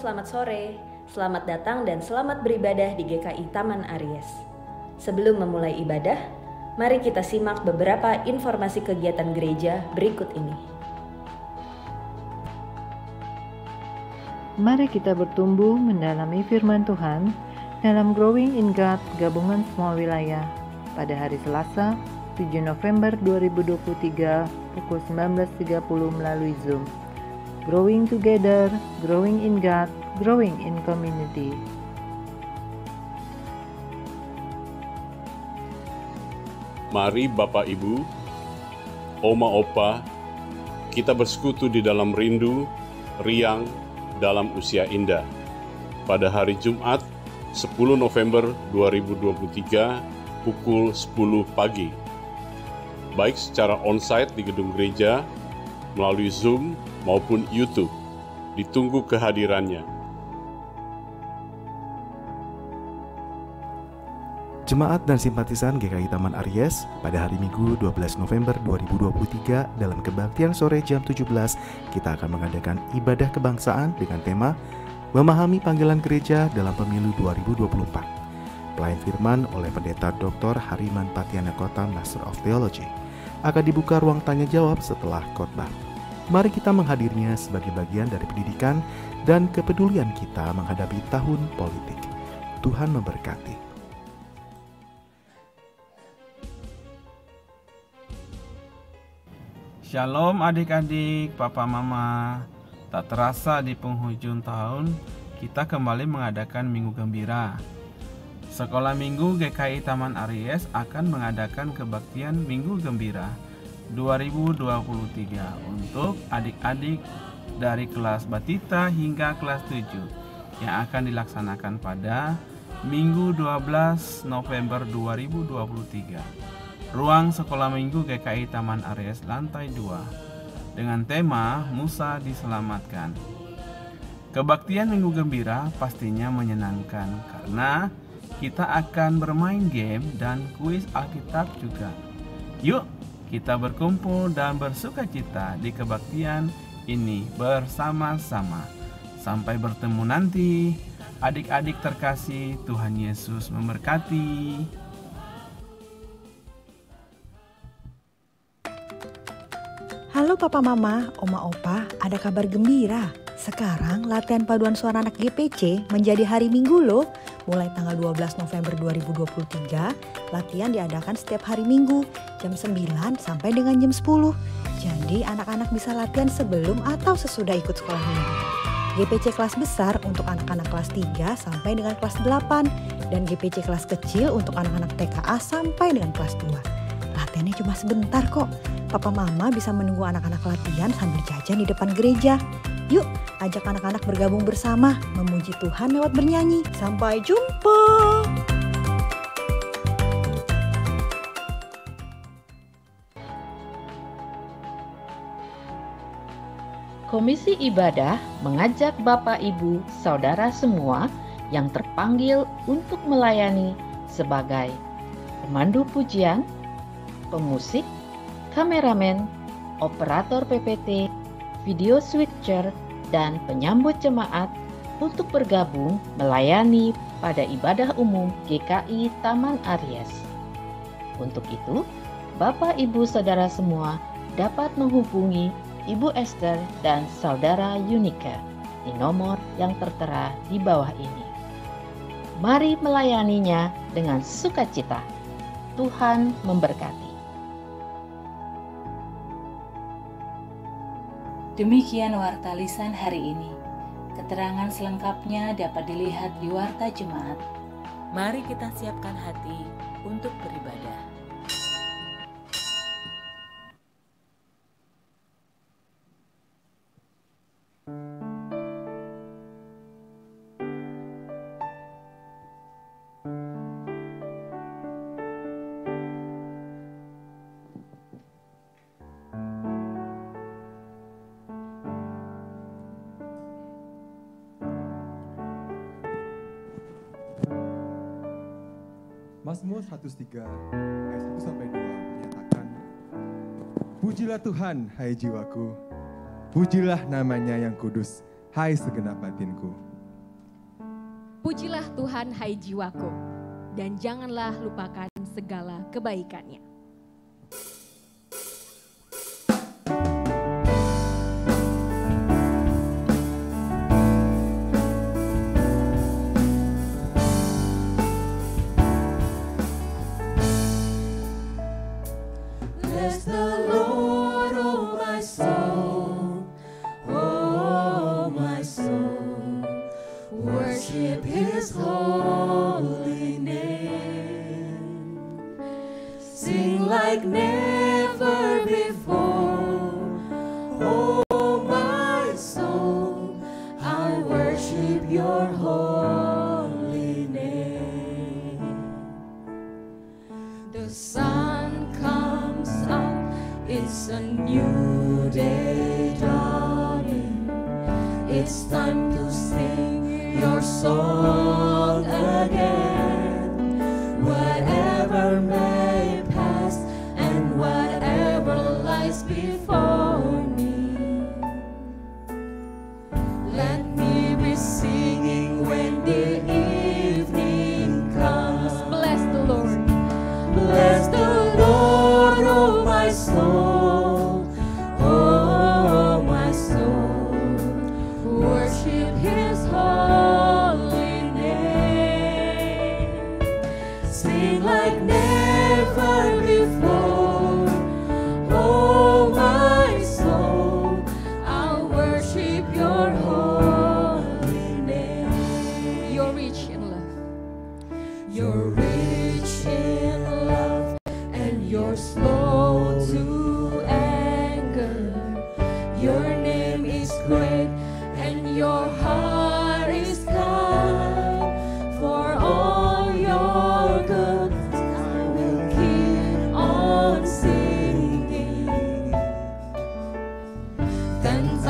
selamat sore. Selamat datang dan selamat beribadah di GKI Taman Aries. Sebelum memulai ibadah, mari kita simak beberapa informasi kegiatan gereja berikut ini. Mari kita bertumbuh mendalami firman Tuhan dalam Growing in God Gabungan Semua Wilayah pada hari Selasa 7 November 2023 pukul 19.30 melalui Zoom. Growing together, growing in God, growing in community. Mari Bapak Ibu, Oma Opa, kita bersekutu di dalam rindu, riang, dalam usia indah. Pada hari Jumat, 10 November 2023, pukul 10 pagi. Baik secara onsite di gedung gereja, melalui Zoom maupun YouTube. Ditunggu kehadirannya. Jemaat dan simpatisan GKI Taman Aries pada hari Minggu 12 November 2023 dalam kebaktian sore jam 17 kita akan mengadakan ibadah kebangsaan dengan tema Memahami Panggilan Gereja dalam Pemilu 2024. Pelayan firman oleh Pendeta Dr. Hariman Patianakota Master of Theology. Akan dibuka ruang tanya jawab setelah khotbah. Mari kita menghadirinya sebagai bagian dari pendidikan dan kepedulian kita menghadapi tahun politik. Tuhan memberkati. Shalom adik-adik, papa mama. Tak terasa di penghujung tahun, kita kembali mengadakan Minggu Gembira. Sekolah Minggu GKI Taman Aries akan mengadakan kebaktian Minggu Gembira 2023 untuk adik-adik dari kelas Batita hingga kelas 7 yang akan dilaksanakan pada Minggu 12 November 2023. Ruang Sekolah Minggu GKI Taman Aries lantai 2 dengan tema Musa Diselamatkan. Kebaktian Minggu Gembira pastinya menyenangkan karena kita akan bermain game dan kuis Alkitab juga. Yuk, kita berkumpul dan bersukacita di kebaktian ini bersama-sama. Sampai bertemu nanti, adik-adik terkasih, Tuhan Yesus memberkati. Halo Papa Mama, Oma Opa, ada kabar gembira. Sekarang latihan paduan suara anak GPC menjadi hari Minggu loh. Mulai tanggal 12 November 2023, latihan diadakan setiap hari Minggu, jam 9 sampai dengan jam 10. Jadi anak-anak bisa latihan sebelum atau sesudah ikut sekolah minggu. GPC kelas besar untuk anak-anak kelas 3 sampai dengan kelas 8. Dan GPC kelas kecil untuk anak-anak TKA sampai dengan kelas 2. Latihannya cuma sebentar kok. Papa Mama bisa menunggu anak-anak latihan sambil jajan di depan gereja. Yuk, ajak anak-anak bergabung bersama, memuji Tuhan lewat bernyanyi. Sampai jumpa! Komisi Ibadah mengajak Bapak Ibu, Saudara semua yang terpanggil untuk melayani sebagai pemandu pujian, pemusik, kameramen, operator PPT, video switcher, dan penyambut jemaat untuk bergabung melayani pada ibadah umum GKI Taman Aries. Untuk itu, Bapak Ibu Saudara semua dapat menghubungi Ibu Esther dan Saudara Yunika di nomor yang tertera di bawah ini. Mari melayaninya dengan sukacita. Tuhan memberkati. Demikian warta lisan hari ini. Keterangan selengkapnya dapat dilihat di warta jemaat. Mari kita siapkan hati untuk beribadah. Mazmur 103 ayat 1-2 menyatakan, Pujilah Tuhan, hai jiwaku, pujilah namanya yang kudus, hai segenap batinku. Pujilah Tuhan hai jiwaku, dan janganlah lupakan segala kebaikannya. Bless the Lord, oh my soul, oh my soul, worship His holy name. Sing like never before, oh my soul, I worship your holy name. The sun comes up, it's a new day dawning. It's time to sing your song again. Whatever may pass and whatever lies before me, let me be singing when the evening comes. Bless the Lord. Bless the Lord, oh my soul, oh my soul, worship His holy name. Sing like never before, oh my soul, I'll worship your holy name. You're rich in love. You're rich in love and you're slow to anger. Your name is great and your heart is kind. For all your good, I will keep on singing. 10,000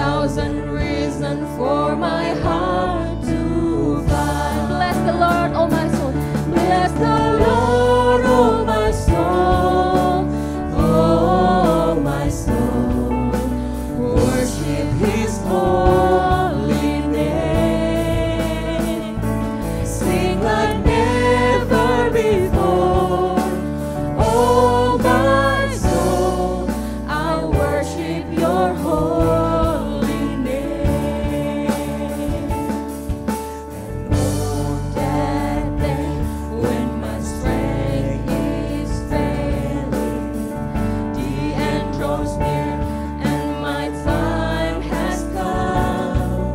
reasons for my heart to find. Bless the Lord, oh my soul. Bless the Lord, oh my soul, oh my soul, worship His holy name. Sing like never before, oh my soul, I worship your holy name. And on that day when my strength is failing, the end draws near and my time has come,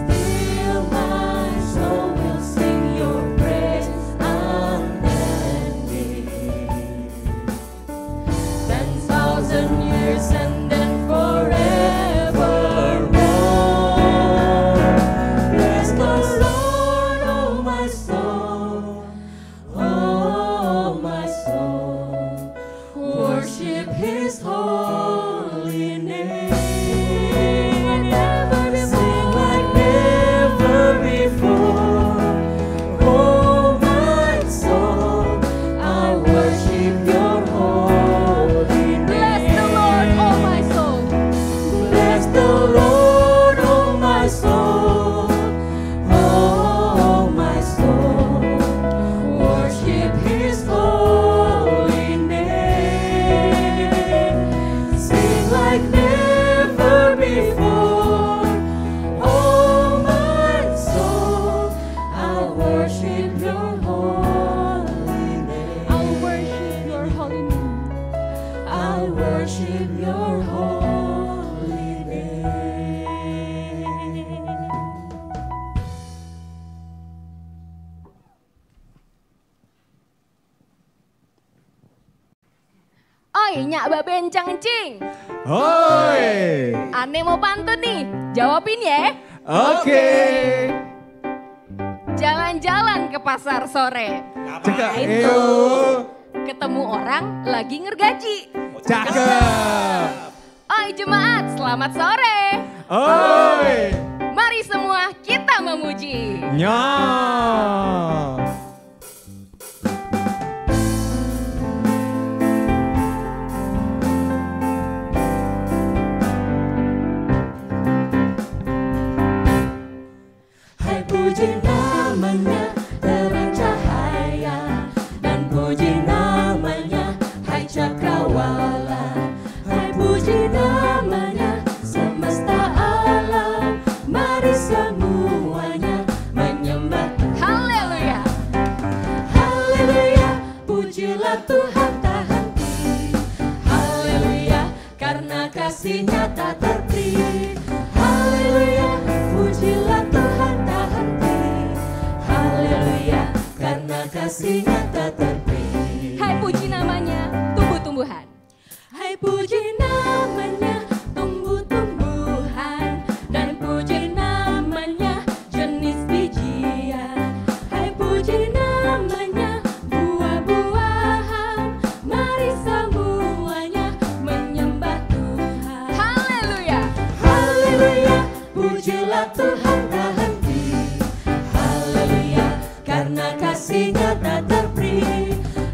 still my soul will sing your praise unending. 10,000 years and then forevermore. Bless the Lord, oh my soul, oh my soul, worship His holy name. Sing like never before, oh my soul, I worship your holy name. Bless the Lord, oh my soul. Bless the Lord, oh my soul, oh my soul, worship His holy name. Sing like never before, oh my soul, I'll worship your holy name. I'll worship your holy name. I'll worship your holy name. Oi, nyak babencang cing. Hoi. Ane mau pantun nih, jawabin ya. Oke. Jalan-jalan ke pasar sore. Cakep. Itu. Ketemu orang lagi ngergaji. Cakep. Oi jemaat, selamat sore. Oi. Mari semua kita memuji. Nya. Hai puji namanya semuanya menyembah Tuhan. Haleluya. Haleluya, pujilah Tuhan tak henti. Haleluya, karena kasih-Nya tak terperi. Haleluya, pujilah Tuhan tak henti. Haleluya, karena kasih-Nya tak terperi. Hai puji namanya, tumbuh-tumbuhan. Hai puji namanya, tumbuh-tumbuhan. Dan puji namanya, jenis bijian. Hai puji namanya, buah-buahan. Mari semuanya menyembah Tuhan. Haleluya. Haleluya, pujilah Tuhan tak henti. Haleluya, karena kasih-Nya tak terperi.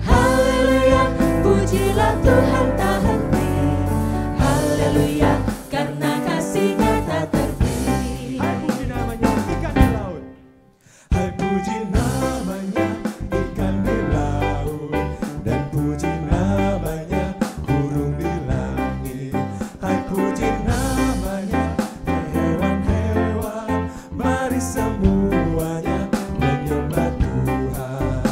Haleluya, pujilah Tuhan tak henti. Haleluya, karena kasih-Nya tak terperi. Hai puji namanya ikan di laut. Hai puji namanya ikan di laut. Dan puji namanya burung di langit. Hai puji namanya hewan-hewan. Mari semuanya menyembah Tuhan.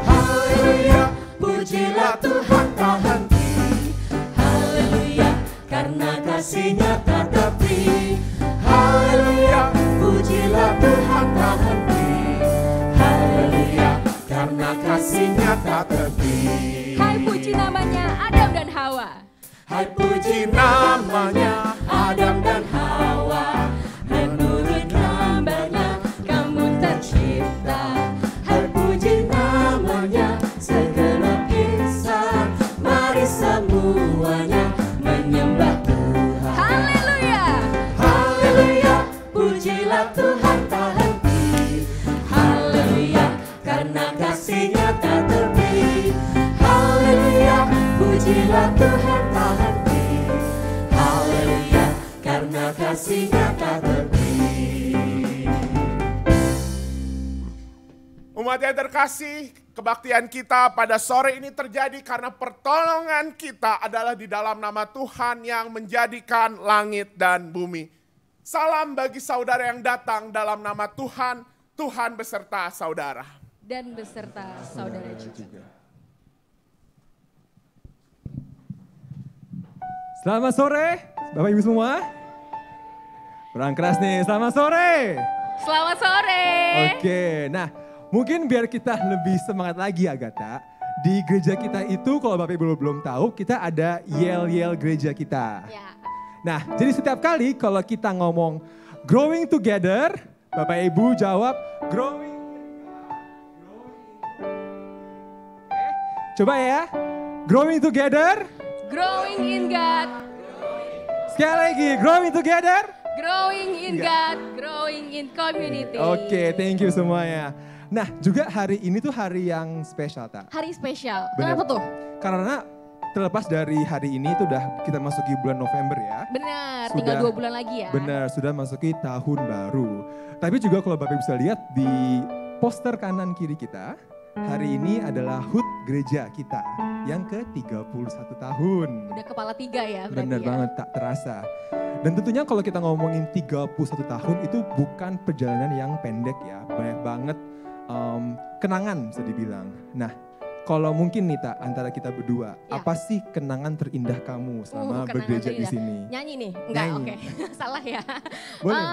Haleluya, pujilah Tuhan tak henti. Haleluya, karena kasih-Nya tak terperi. Haleluya, pujilah Tuhan tak henti. Haleluya, karena kasih-Nya tak terperi. Hai puji namanya Adam dan Hawa. Hai puji namanya Adam dan Hawa. Hai menurut gambarnya kamu tercipta. Hai puji namanya segenap insan. Mari semuanya menyembah Tuhan. Haleluya. Haleluya, pujilah Tuhan tak henti. Haleluya, karena kasih-Nya tak terperi. Haleluya, pujilah Tuhan tak henti. Haleluya, karena kasih-Nya tak terperi. Umat yang terkasih, kebaktian kita pada sore ini terjadi karena pertolongan kita adalah di dalam nama Tuhan yang menjadikan langit dan bumi. Salam bagi saudara yang datang dalam nama Tuhan, Tuhan beserta saudara. Dan beserta saudara juga. Selamat sore, Bapak Ibu semua. Kurang keras nih, selamat sore. Selamat sore. Oke, nah mungkin biar kita lebih semangat lagi Agatha. Di gereja kita itu kalau Bapak Ibu belum tahu, kita ada yel-yel gereja kita. Ya. Nah, jadi setiap kali kalau kita ngomong growing together, Bapak Ibu jawab growing. Coba ya, growing together. Growing in God. Sekali lagi, growing together. Growing in God, growing in community. Oke, thank you semuanya. Nah, juga hari ini tuh hari yang spesial, Tak. Hari spesial. Bener. Kenapa tuh? Karena terlepas dari hari ini itu udah kita masuki bulan November ya. Benar, tinggal 2 bulan lagi ya. Benar, sudah masuki tahun baru. Tapi juga kalau Bapak bisa lihat di poster kanan kiri kita, hari ini adalah HUT gereja kita yang ke-31 tahun. Udah kepala 3 ya berarti. Benar ya. banget, tak terasa. Dan tentunya kalau kita ngomongin 31 tahun itu bukan perjalanan yang pendek ya. Banyak banget kenangan bisa dibilang. Nah, kalau mungkin nih Tak, antara kita berdua, Ya. apa sih kenangan terindah kamu selama Kenangan bergereja di terindah. sini? Nyanyi nih? Enggak, Nyanyi. oke. Salah ya. Boleh,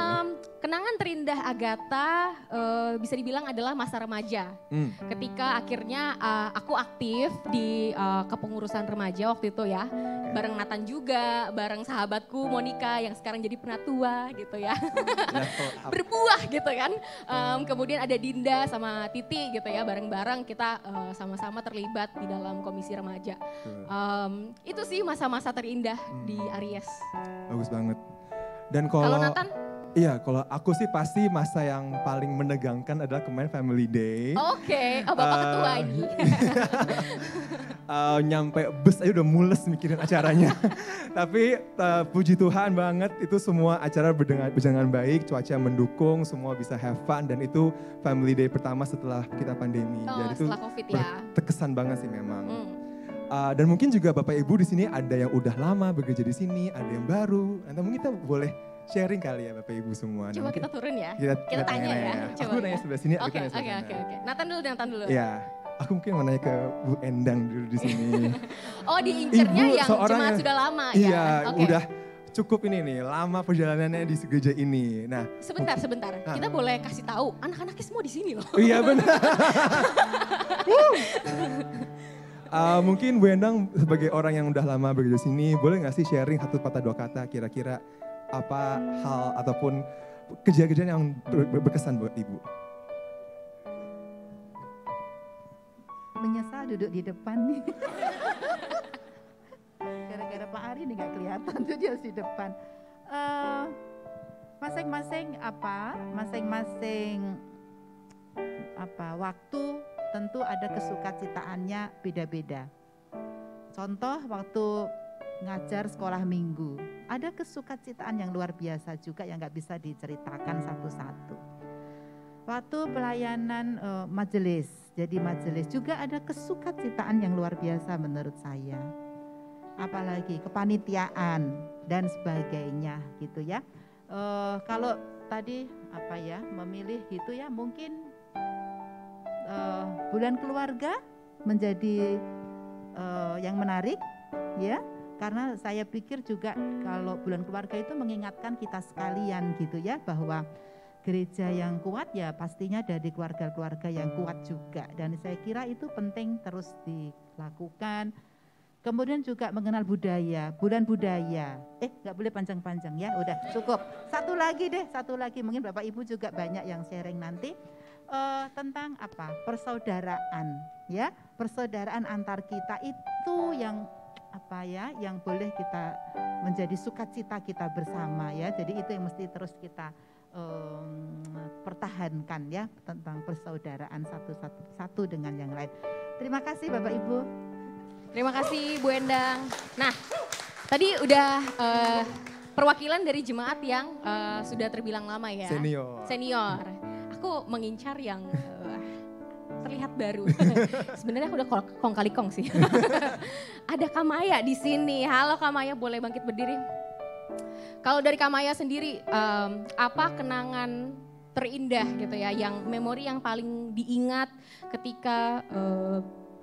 Kenangan terindah Agatha bisa dibilang adalah masa remaja. Ketika akhirnya aku aktif di kepengurusan remaja waktu itu ya. Bareng Nathan juga, bareng sahabatku Monica yang sekarang jadi penatua gitu ya. Berbuah gitu kan. Kemudian ada Dinda sama Titi gitu ya, bareng-bareng kita sama-sama terlibat di dalam komisi remaja. Itu sih masa-masa terindah di Aries. Bagus banget. Dan Kalau Nathan? Iya, kalau aku sih pasti masa yang paling menegangkan adalah kemarin Family Day. Oke, oh Bapak ketua ini. Nyampe bus aja udah mules mikirin acaranya. Tapi puji Tuhan banget itu semua acara berjalan baik, cuaca mendukung, semua bisa have fun dan itu Family Day pertama setelah kita pandemi. Oh, jadi itu setelah COVID ya. terkesan banget sih memang. Dan mungkin juga Bapak Ibu di sini ada yang udah lama bekerja di sini, ada yang baru. Nanti mungkin kita boleh sharing kali ya Bapak Ibu semua. Coba kita turun ya. Kita tanya ya. Aku nanya sebelah sini, aku nanya sebelah sana. Oke. Nathan dulu. Iya. Aku mungkin mau nanya ke Bu Endang dulu di sini. Oh, diincernya yang jemaat sudah lama ya? Iya, udah cukup ini nih, lama perjalanannya di gereja ini. Nah, sebentar. Kita boleh kasih tahu, anak-anaknya semua di sini loh. Iya benar. Mungkin Bu Endang sebagai orang yang udah lama bekerja di sini, boleh nggak sih sharing satu patah dua kata kira-kira apa hal ataupun kejadian yang berkesan buat Ibu? Menyesal duduk di depan nih. Gara-gara Pak Ari nih nggak kelihatan, jadi harus di depan. Masing-masing waktu tentu ada kesukacitaannya beda-beda. Contoh waktu ngajar sekolah minggu, ada kesukacitaan yang luar biasa juga yang nggak bisa diceritakan satu-satu. Waktu pelayanan majelis, jadi majelis juga ada kesukacitaan yang luar biasa menurut saya. Apalagi kepanitiaan dan sebagainya gitu ya. Kalau tadi memilih gitu ya, mungkin bulan keluarga menjadi yang menarik ya, karena saya pikir juga kalau bulan keluarga itu mengingatkan kita sekalian gitu ya, bahwa gereja yang kuat ya pastinya dari keluarga-keluarga yang kuat juga, dan saya kira itu penting terus dilakukan. Kemudian juga mengenal budaya, bulan budaya. Nggak boleh panjang-panjang ya, udah cukup. Satu lagi mungkin Bapak Ibu juga banyak yang sharing nanti tentang persaudaraan ya, persaudaraan antar kita itu yang yang boleh kita menjadi sukacita kita bersama ya. Jadi itu yang mesti terus kita pertahankan ya, tentang persaudaraan satu dengan yang lain. Terima kasih Bapak Ibu. Terima kasih Bu Endang. Nah, tadi udah perwakilan dari jemaat yang sudah terbilang lama ya. Senior. Aku mengincar yang terlihat baru. Sebenarnya aku udah kong kali kong sih. Ada Kamaya di sini. Halo Kamaya, boleh bangkit berdiri? Kalau dari Kamaya sendiri, apa kenangan terindah gitu ya, yang memori yang paling diingat ketika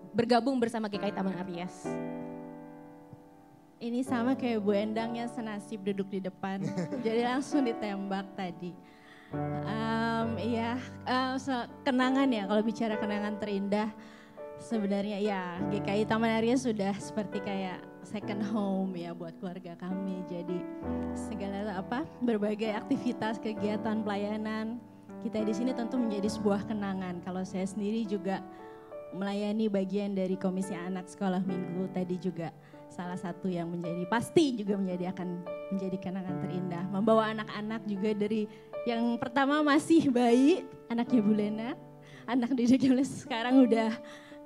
bergabung bersama GKI Taman Aries? Ini sama kayak Bu Endang yang senasib duduk di depan, jadi langsung ditembak tadi. Kenangan ya, kalau bicara kenangan terindah, sebenarnya ya GKI Taman Aries sudah seperti kayak second home ya buat keluarga kami. Jadi segala berbagai aktivitas, kegiatan, pelayanan kita di sini tentu menjadi sebuah kenangan. Kalau saya sendiri juga melayani bagian dari Komisi Anak Sekolah Minggu, tadi juga salah satu yang pasti akan menjadi kenangan terindah. Membawa anak-anak juga dari yang pertama masih bayi, anaknya Bu Lena, anak didiknya sekarang udah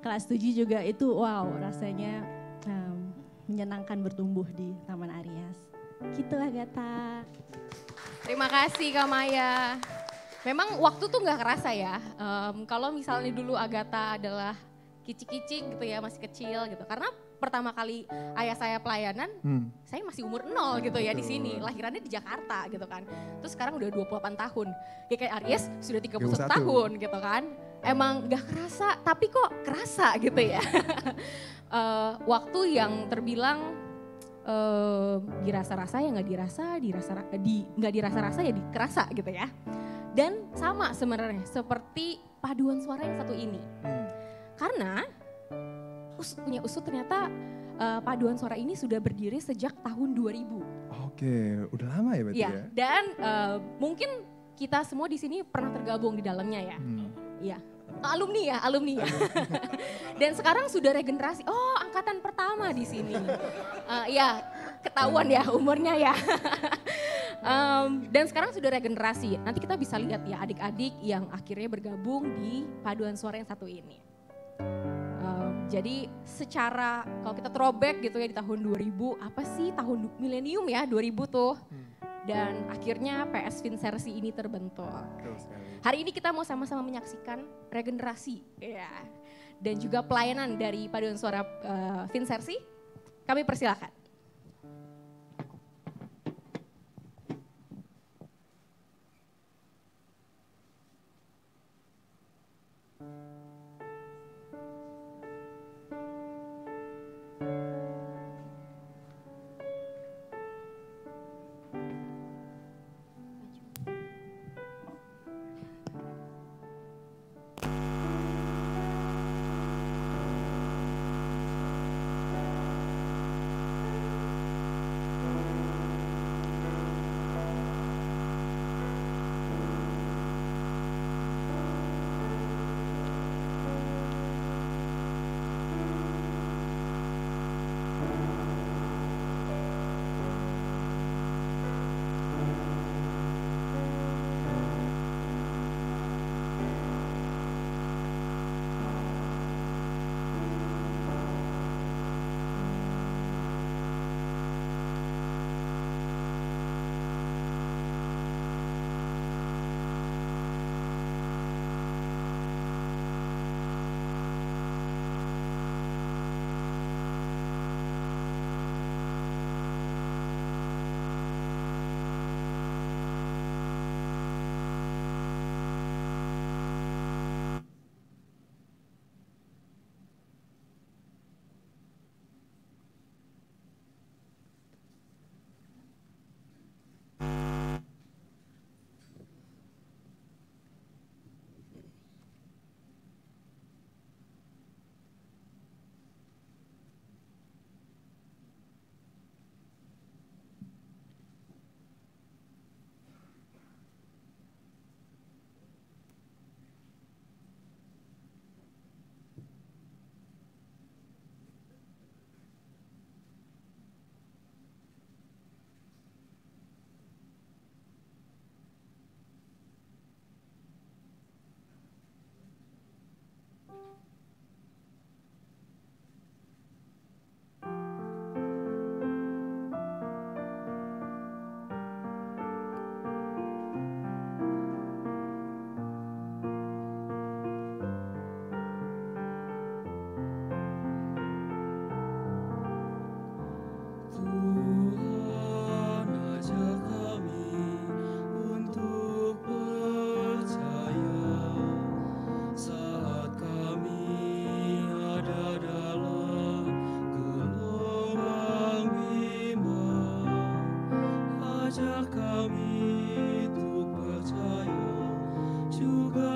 kelas 7 juga, itu wow, rasanya menyenangkan bertumbuh di Taman Aries. Gitu Agatha. Terima kasih Kak Maya. Memang waktu tuh gak kerasa ya. Kalau misalnya dulu Agatha adalah kicik-kicik gitu ya, masih kecil gitu. Karena pertama kali ayah saya pelayanan, saya masih umur 0 gitu ya di sini. Lahirannya di Jakarta gitu kan. Terus sekarang udah 28 tahun. GKI Aries sudah 31 tahun gitu kan. Emang gak kerasa, tapi kok kerasa gitu ya. Waktu yang terbilang dirasa-rasa ya nggak dirasa-rasa ya dikerasa gitu ya. Dan sama sebenarnya seperti paduan suara yang satu ini. Karena punya usut ternyata paduan suara ini sudah berdiri sejak tahun 2000. Oke, udah lama ya berarti ya. Dan mungkin kita semua di sini pernah tergabung di dalamnya ya. Iya. Alumni ya. Dan sekarang sudah regenerasi. Oh, angkatan pertama di sini. Ya, ketahuan ya umurnya ya. Dan sekarang sudah regenerasi. Nanti kita bisa lihat ya adik-adik yang akhirnya bergabung di paduan suara yang satu ini. Jadi secara kalau kita throwback gitu ya di tahun 2000, apa sih tahun milenium ya 2000 tuh. Dan akhirnya PS Vinsersi ini terbentuk. Hari ini kita mau sama-sama menyaksikan regenerasi ya, dan juga pelayanan dari paduan suara Vinsersi. Kami persilakan.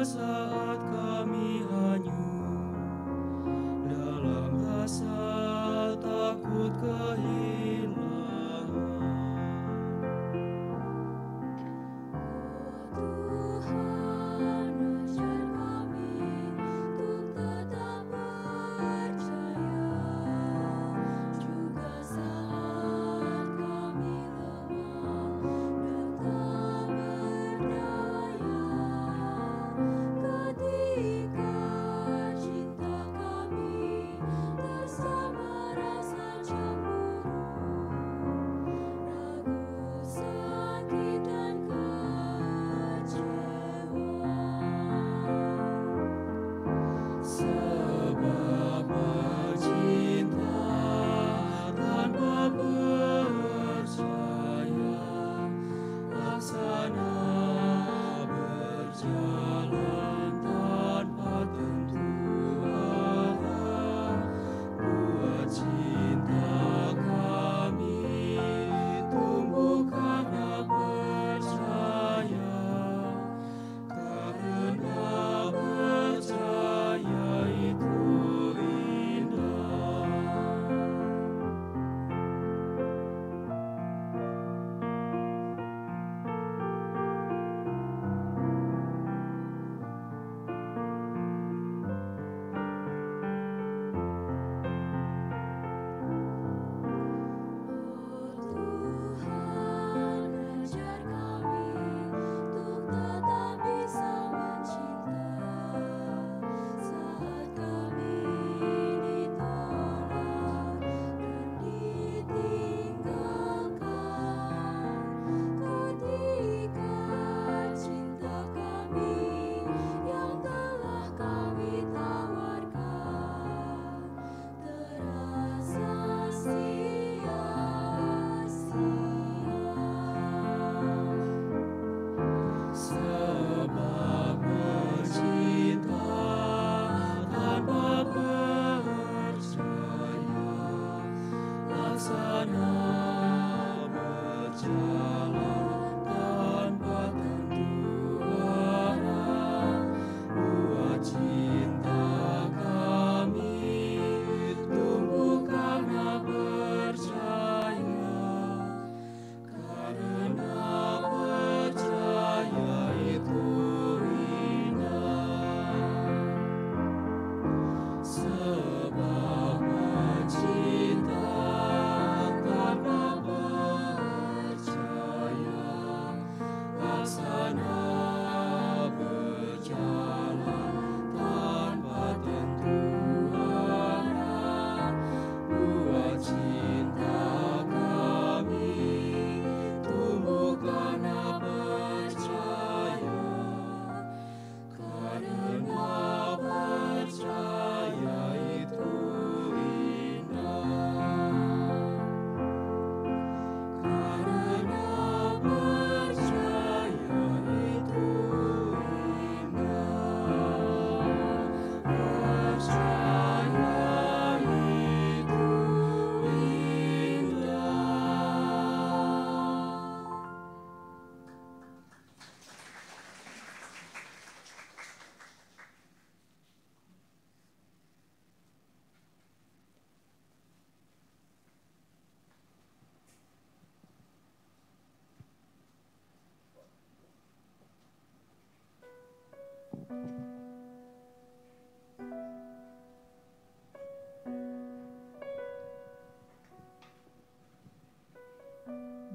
saat kami hanyut dalam rasa takut kehilangan. Tuhan, ajar kami untuk tetap percaya, juga saat kami lemah dan tak berdaya. Ketika cinta kami bersama rasa cemburu, ragu, sakit dan kecewa. Sebab bercinta tanpa percaya, laksana berjalan tanpa tentu arah. Buat cinta kami tumbuh karena percaya, karena percaya itu indah. Tuhan, ajar kami untuk tetap bisa mencinta saat kami ditolak dan ditinggalkan. Ketika cinta kami yang telah kami tawarkan terasa Sebab bercinta tanpa percaya, laksana berjalan tanpa tentu arah. Buat cinta kami tumbuh karena percaya, karena percaya itu indah. Sebab bercinta tanpa percaya, laksana berjalan tanpa tentu arah. Buat cinta kami tumbuh karena percaya, karena percaya itu indah. Karena percaya itu indah. Percaya itu indah.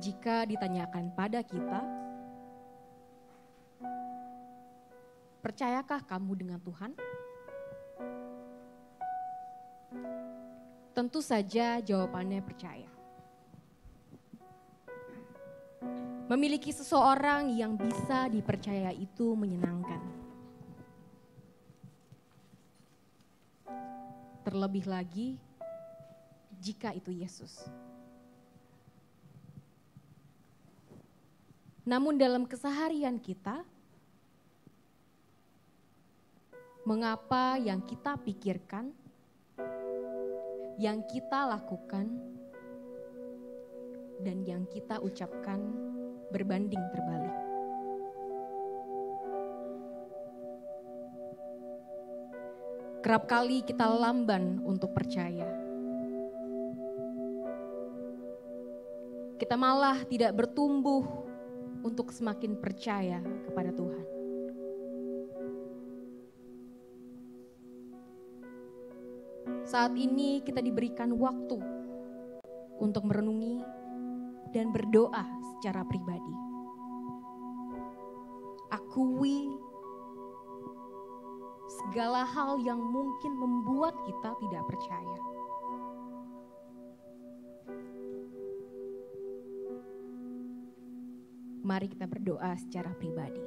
Jika ditanyakan pada kita, percayakah kamu dengan Tuhan? Tentu saja jawabannya percaya. Memiliki seseorang yang bisa dipercaya itu menyenangkan. Terlebih lagi jika itu Yesus. Namun dalam keseharian kita, mengapa yang kita pikirkan, yang kita lakukan, dan yang kita ucapkan berbanding terbalik? Kerap kali kita lamban untuk percaya. Kita malah tidak bertumbuh untuk semakin percaya kepada Tuhan. Saat ini kita diberikan waktu untuk merenungi dan berdoa secara pribadi. Akui segala hal yang mungkin membuat kita tidak percaya. Mari kita berdoa secara pribadi.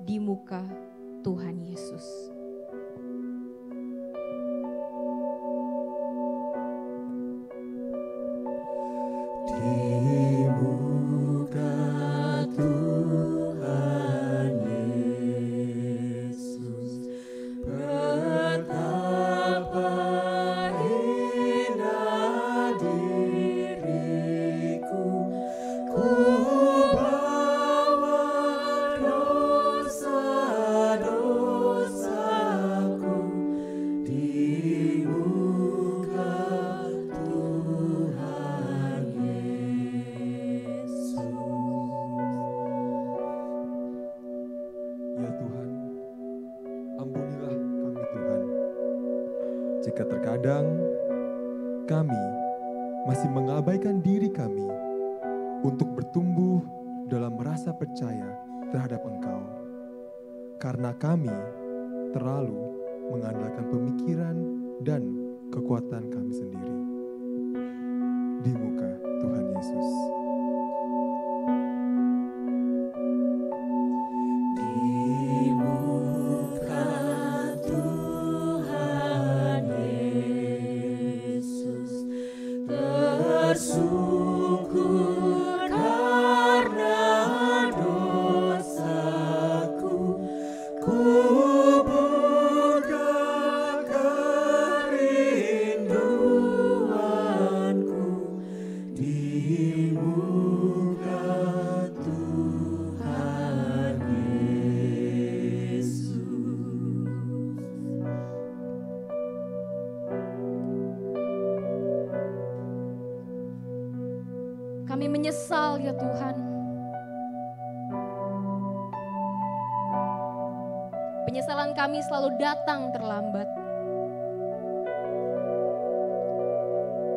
Di muka Tuhan Yesus. Di muka Tuhan Yesus, betapa indah diriku, ku bawa dosa-dosaku di muka Tuhan Yesus. Ya Tuhan, ampunilah kami Tuhan. Jika terkadang kami masih mengabaikan diri kami untuk bertumbuh dalam rasa percaya terhadap Engkau. Karena kami terlalu mengandalkan pemikiran dan kekuatan kami sendiri. Di muka Tuhan Yesus. Di muka Tuhan Yesus, tersungkur karena dosaku, ku buka kerinduanku di muka Tuhan Yesus. Kami menyesal ya Tuhan. Penyesalan kami selalu datang terlambat.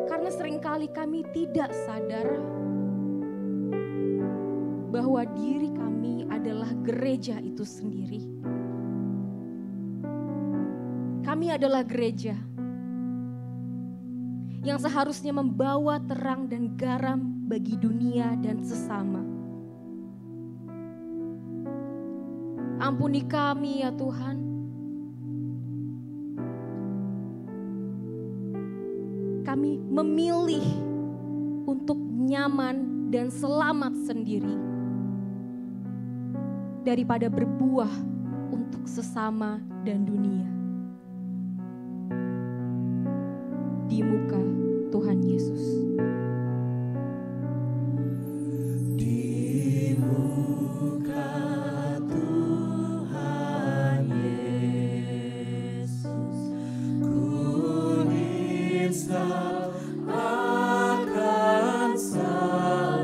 Karena seringkali kami tidak sadar bahwa diri kami adalah gereja itu sendiri. Kami adalah gereja yang seharusnya membawa terang dan garam bagi dunia dan sesama. Ampuni kami ya Tuhan. Kami memilih untuk nyaman dan selamat sendiri daripada berbuah untuk sesama dan dunia. Di muka Tuhan Yesus. Di muka Tuhan Yesus, ku nyesal akan salahku,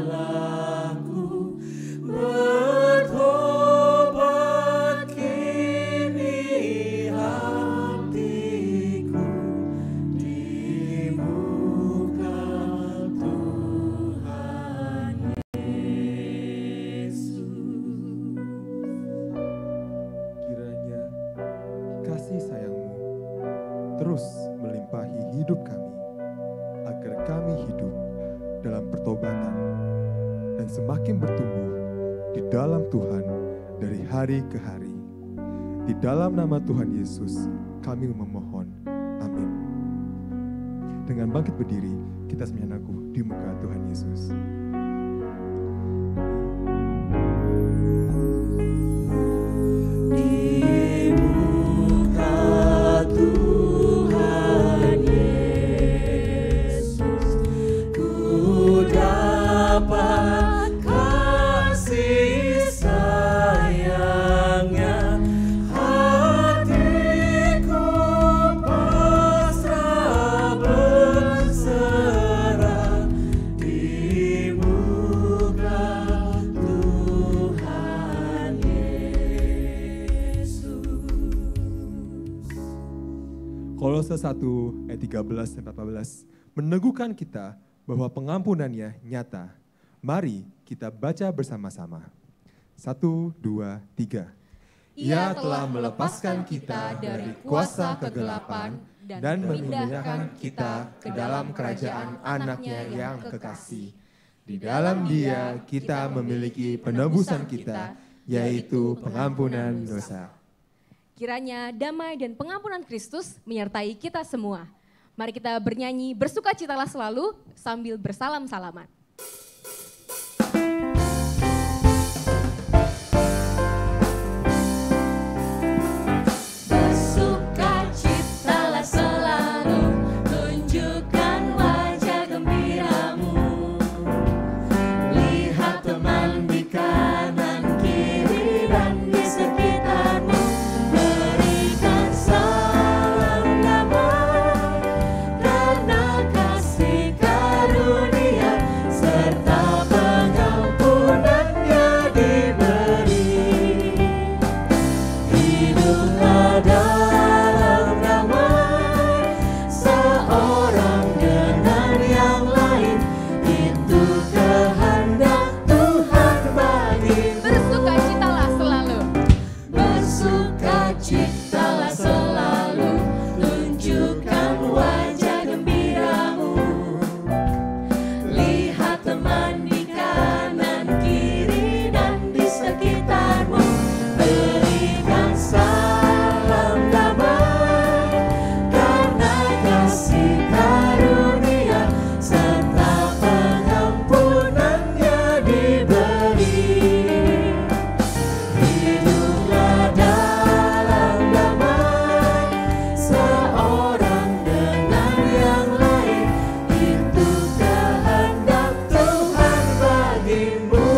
bertobat kini hatiku di muka Tuhan Yesus. Kiranya kasih sayang-Mu terus melimpahi hidup kami, agar kami hidup dalam pertobatan dan semakin bertumbuh di dalam Tuhan dari hari ke hari. Di dalam nama Tuhan Yesus kami memohon. Amin. dengan bangkit berdiri, kita semuanya naku di muka Tuhan Yesus. Di muka Tuhan Yesus, ku dapat kasih sayangnya, hatiku pasrah berserah di muka Tuhan Yesus. Kolose 1 ayat 13 dan 14 meneguhkan kita bahwa pengampunannya nyata. Mari kita baca bersama-sama. 1, 2, 3. Ia telah melepaskan kita dari kuasa kegelapan dan memindahkan kita ke dalam kerajaan anaknya yang kekasih. Di dalam Dia kita memiliki penebusan kita, yaitu pengampunan dosa. Kiranya damai dan pengampunan Kristus menyertai kita semua. Mari kita bernyanyi bersukacitalah selalu sambil bersalam-salaman. Bersukacitalah selalu, tunjukkan wajah gembiramu. Lihat teman di kanan kiri dan di sekitarmu. Berikan salam damai karena kasih karunia serta pengampunannya diberi. Hiduplah dalam damai seorang dengan yang lain, itu kehendak Tuhan bagi. Bersukacitalah selalu. Bersukacitalah selalu, tunjukkan wajah gembiramu. Lihat teman di kanan kiri dan di sekitarmu. Berikan salam damai karena kasih karunia serta pengampunannya diberi. Hiduplah dalam damai seorang dengan yang lain, itu kehendak Tuhan bagimu.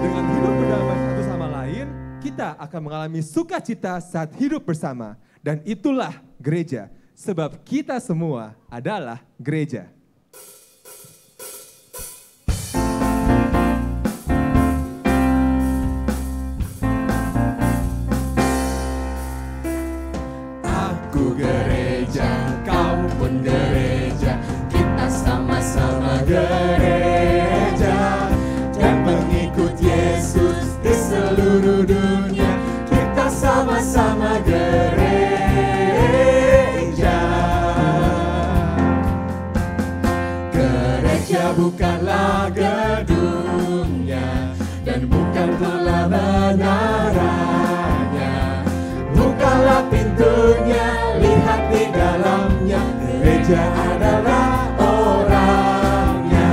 Dengan hidup berdamai satu sama lain, kita akan mengalami sukacita saat hidup bersama. Dan itulah gereja, sebab kita semua adalah gereja. Aku gereja, kau pun gereja, kita sama-sama gereja dan pengikut Yesus di seluruh dunia. Kita sama-sama gereja. Gereja bukanlah gedungnya dan bukan pula menaranya, bukalah pintunya, lihat di dalamnya. Gereja adalah orangnya.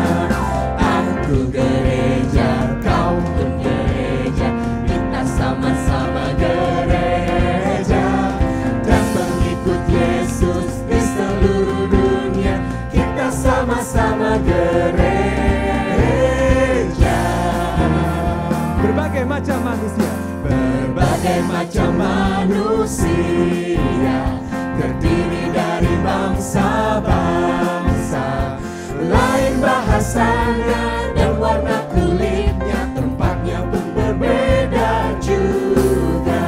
Aku gereja, kau pun gereja, kita sama-sama gereja dan pengikut Yesus di seluruh dunia. Kita sama-sama gereja. Berbagai macam manusia, berbagai macam manusia, terdiri dari bangsa-bangsa, lain bahasanya dan warna kulitnya, tempatnya pun berbeda juga.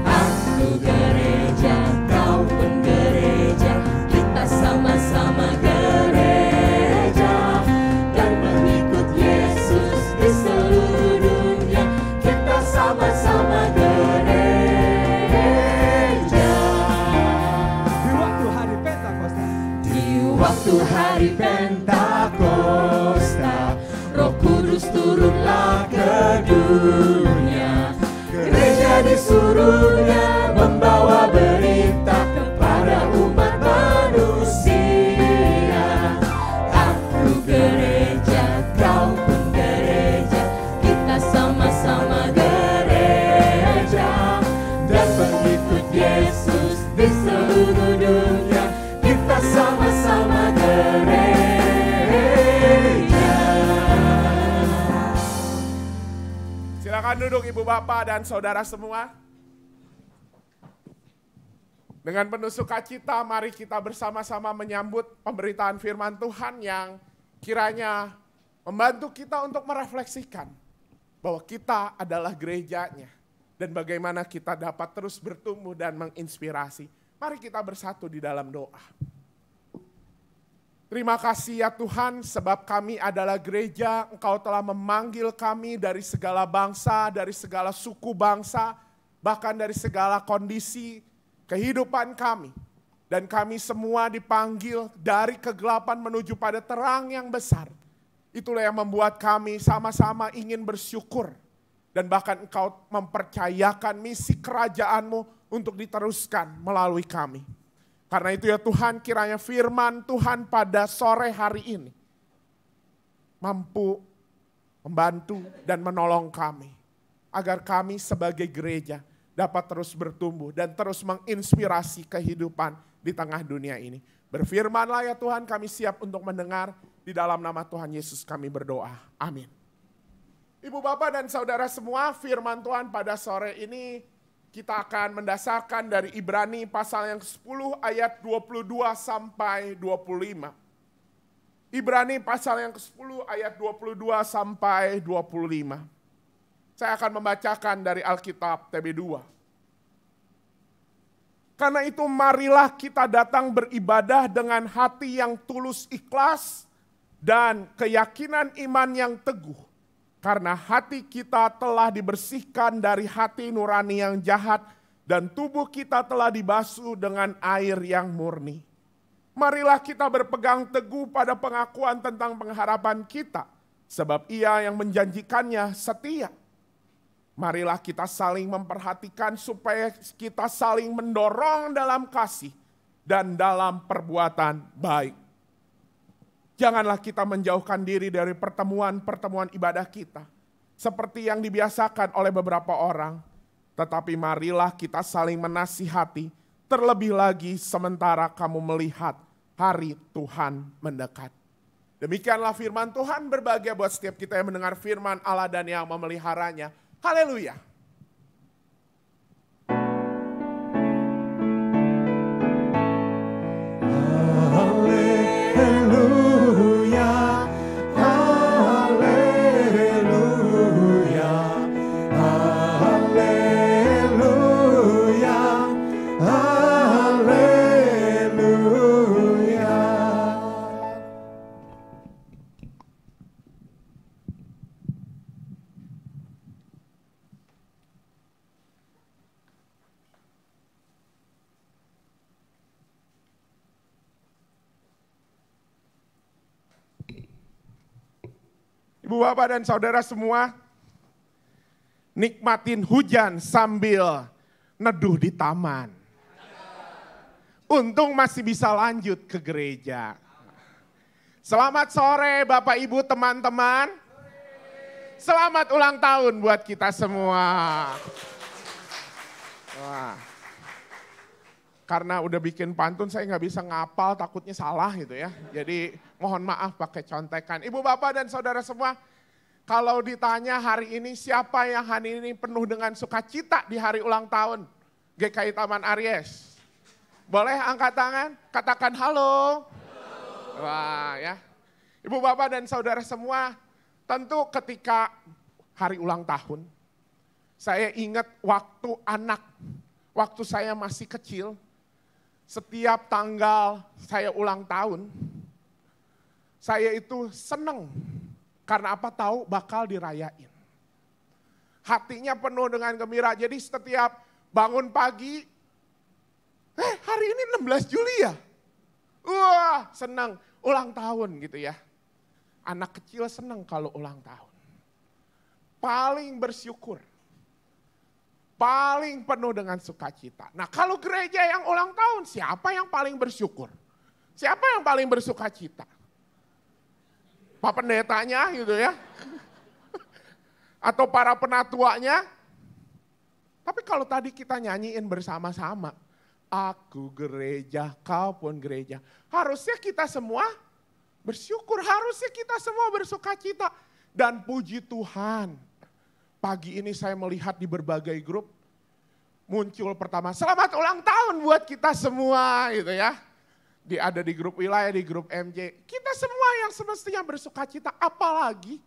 Aku gereja, kau pun gereja, kita sama-sama gereja dan pengikut Yesus di seluruh dunia. Kita sama-sama gereja. di waktu hari Pentakosta, Di waktu hari Pentakosta, Roh Kudus turunlah ke dunia. Gereja disuruhnya membawa berita ikut Yesus di seluruh dunia, kita sama-sama gereja. Silakan duduk Ibu Bapak dan Saudara semua. Dengan penuh sukacita mari kita bersama-sama menyambut pemberitaan firman Tuhan yang kiranya membantu kita untuk merefleksikan bahwa kita adalah gerejanya dan bagaimana kita dapat terus bertumbuh dan menginspirasi. Mari kita bersatu di dalam doa. Terima kasih ya Tuhan, sebab kami adalah gereja, Engkau telah memanggil kami dari segala bangsa, dari segala suku bangsa, bahkan dari segala kondisi kehidupan kami. Dan kami semua dipanggil dari kegelapan menuju pada terang yang besar. Itulah yang membuat kami sama-sama ingin bersyukur. Dan bahkan Engkau mempercayakan misi kerajaan-Mu untuk diteruskan melalui kami. Karena itu ya Tuhan, kiranya firman Tuhan pada sore hari ini mampu membantu dan menolong kami. Agar kami sebagai gereja dapat terus bertumbuh dan terus menginspirasi kehidupan di tengah dunia ini. Berfirmanlah ya Tuhan, kami siap untuk mendengar. Di dalam nama Tuhan Yesus kami berdoa. Amin. Ibu Bapak dan Saudara semua, firman Tuhan pada sore ini kita akan mendasarkan dari Ibrani pasal yang ke-10 ayat 22 sampai 25. Ibrani pasal yang ke-10 ayat 22 sampai 25. Saya akan membacakan dari Alkitab TB2. Karena itu marilah kita datang beribadah dengan hati yang tulus ikhlas dan keyakinan iman yang teguh. Karena hati kita telah dibersihkan dari hati nurani yang jahat dan tubuh kita telah dibasuh dengan air yang murni. Marilah kita berpegang teguh pada pengakuan tentang pengharapan kita, sebab Ia yang menjanjikannya setia. Marilah kita saling memperhatikan supaya kita saling mendorong dalam kasih dan dalam perbuatan baik. Janganlah kita menjauhkan diri dari pertemuan-pertemuan ibadah kita, seperti yang dibiasakan oleh beberapa orang. Tetapi marilah kita saling menasihati, terlebih lagi sementara kamu melihat hari Tuhan mendekat. Demikianlah firman Tuhan, berbahagia buat setiap kita yang mendengar firman Allah dan yang memeliharanya. Haleluya. Ibu Bapak dan Saudara semua, nikmatin hujan sambil neduh di taman. Untung masih bisa lanjut ke gereja. Selamat sore Bapak Ibu teman-teman. Selamat ulang tahun buat kita semua. Wah. Karena udah bikin pantun saya nggak bisa ngapal, takutnya salah gitu ya. Jadi mohon maaf pakai contekan. Ibu Bapak dan Saudara semua, kalau ditanya hari ini siapa yang hari ini penuh dengan sukacita di hari ulang tahun GKI Taman Aries? Boleh angkat tangan, katakan halo. Wah ya. Ibu Bapak dan Saudara semua, tentu ketika hari ulang tahun, saya ingat waktu saya masih kecil, setiap tanggal saya ulang tahun, saya itu seneng. Karena apa? Tahu bakal dirayain. Hatinya penuh dengan gembira. Jadi setiap bangun pagi, hari ini 16 Juli ya? Wah senang, ulang tahun gitu ya. Anak kecil senang kalau ulang tahun. Paling bersyukur. Paling penuh dengan sukacita. Nah kalau gereja yang ulang tahun, siapa yang paling bersyukur? Siapa yang paling bersukacita? Pak pendetanya gitu ya. Atau para penatuanya? Tapi kalau tadi kita nyanyiin bersama-sama, aku gereja, kau pun gereja. Harusnya kita semua bersyukur, harusnya kita semua bersuka cita. Dan puji Tuhan, pagi ini saya melihat di berbagai grup, muncul pertama, selamat ulang tahun buat kita semua gitu ya. Ada di grup wilayah, di grup MJ. Kita semua yang semestinya bersuka cita, apalagi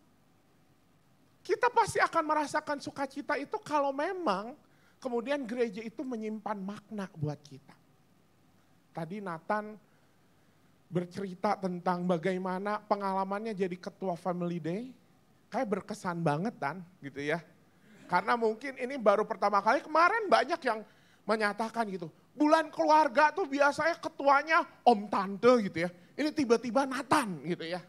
kita pasti akan merasakan sukacita itu kalau memang kemudian gereja itu menyimpan makna buat kita. Tadi Nathan bercerita tentang bagaimana pengalamannya jadi ketua Family Day. Kayak berkesan banget kan gitu ya. Karena mungkin ini baru pertama kali, kemarin banyak yang menyatakan gitu. Bulan keluarga tuh biasanya ketuanya om tante gitu ya. Ini tiba-tiba Nathan gitu ya.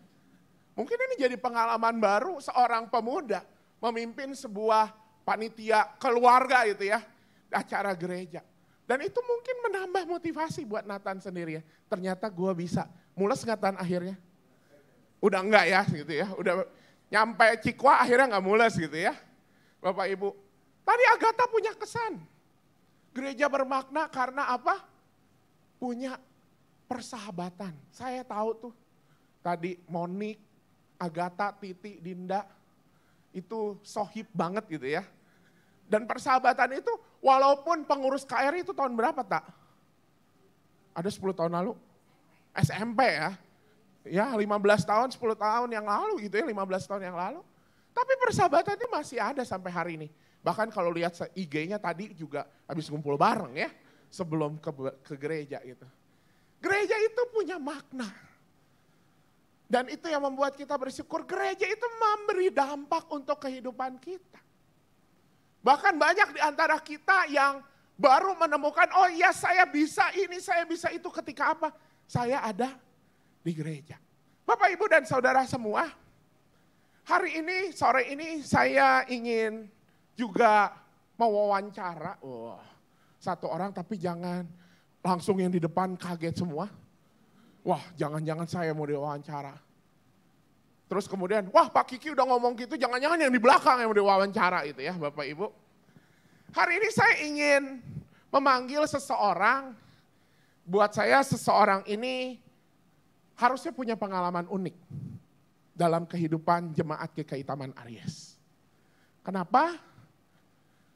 Mungkin ini jadi pengalaman baru seorang pemuda memimpin sebuah panitia keluarga gitu ya. Acara gereja. Dan itu mungkin menambah motivasi buat Nathan sendiri ya. Ternyata gue bisa. Mules nggak Tan akhirnya? Udah enggak ya gitu ya. Udah nyampe Cikwa akhirnya nggak mules gitu ya. Bapak Ibu. Tadi Agatha punya kesan. Gereja bermakna karena apa? Punya persahabatan. Saya tahu tuh. Tadi Monik, Agatha, Titi, Dinda. Itu sohib banget gitu ya. Dan persahabatan itu walaupun pengurus KRI itu tahun berapa tak? Ada 10 tahun lalu? SMP ya. Ya 15 tahun, 10 tahun yang lalu gitu ya, 15 tahun yang lalu. Tapi persahabatan itu masih ada sampai hari ini. Bahkan kalau lihat IG-nya tadi juga habis ngumpul bareng ya. Sebelum ke gereja gitu. Gereja itu punya makna. Dan itu yang membuat kita bersyukur, gereja itu memberi dampak untuk kehidupan kita. Bahkan banyak di antara kita yang baru menemukan, oh iya saya bisa ini, saya bisa itu ketika apa? Saya ada di gereja. Bapak, Ibu, dan saudara semua, hari ini, sore ini saya ingin juga mewawancara satu orang, tapi jangan langsung yang di depan kaget semua. Wah, jangan-jangan saya mau diwawancara. Terus kemudian, wah Pak Kiki udah ngomong gitu, jangan-jangan yang di belakang yang mau diwawancara itu ya Bapak Ibu. Hari ini saya ingin memanggil seseorang, buat saya seseorang ini harusnya punya pengalaman unik dalam kehidupan jemaat GKI Taman Aries. Kenapa?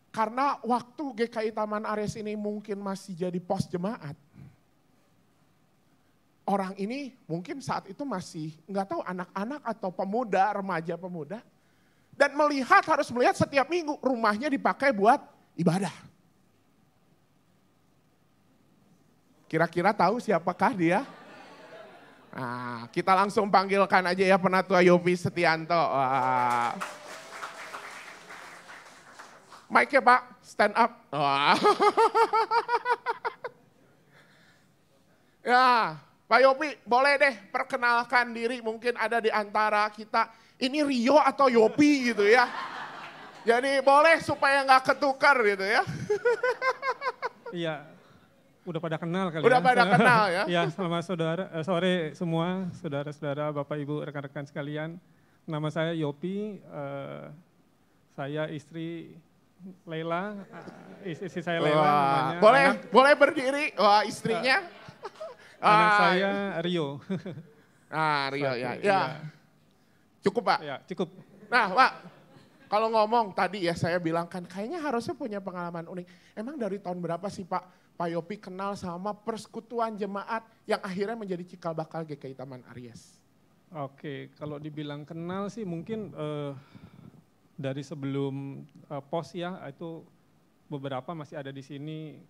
Karena waktu GKI Taman Aries ini mungkin masih jadi pos jemaat. Orang ini mungkin saat itu masih nggak tahu anak-anak atau pemuda, remaja pemuda. Dan harus melihat setiap minggu rumahnya dipakai buat ibadah. Kira-kira tahu siapakah dia? Nah, kita langsung panggilkan aja ya Penatua Yopi Setianto. Wah. Mic-nya Pak, stand up. Wah. Ya, Pak Yopi boleh deh perkenalkan diri, mungkin ada di antara kita. Ini Rio atau Yopi gitu ya. Jadi boleh supaya nggak ketukar gitu ya. Iya, udah pada kenal kali udah ya. Udah pada kenal ya. Ya, selamat sore semua, saudara-saudara, Bapak Ibu, rekan-rekan sekalian. Nama saya Yopi, saya istri Leila, istri saya Leila namanya. Boleh berdiri, wah istrinya. Anak saya Rio. Ah, Rio ya. Cukup Pak? Ya, cukup. Nah Pak, kalau ngomong tadi ya saya bilang kan kayaknya harusnya punya pengalaman unik. Emang dari tahun berapa sih Pak Yopi kenal sama persekutuan jemaat yang akhirnya menjadi cikal bakal GKI Taman Aries? Oke, kalau dibilang kenal sih mungkin dari sebelum pos ya, itu beberapa masih ada di sini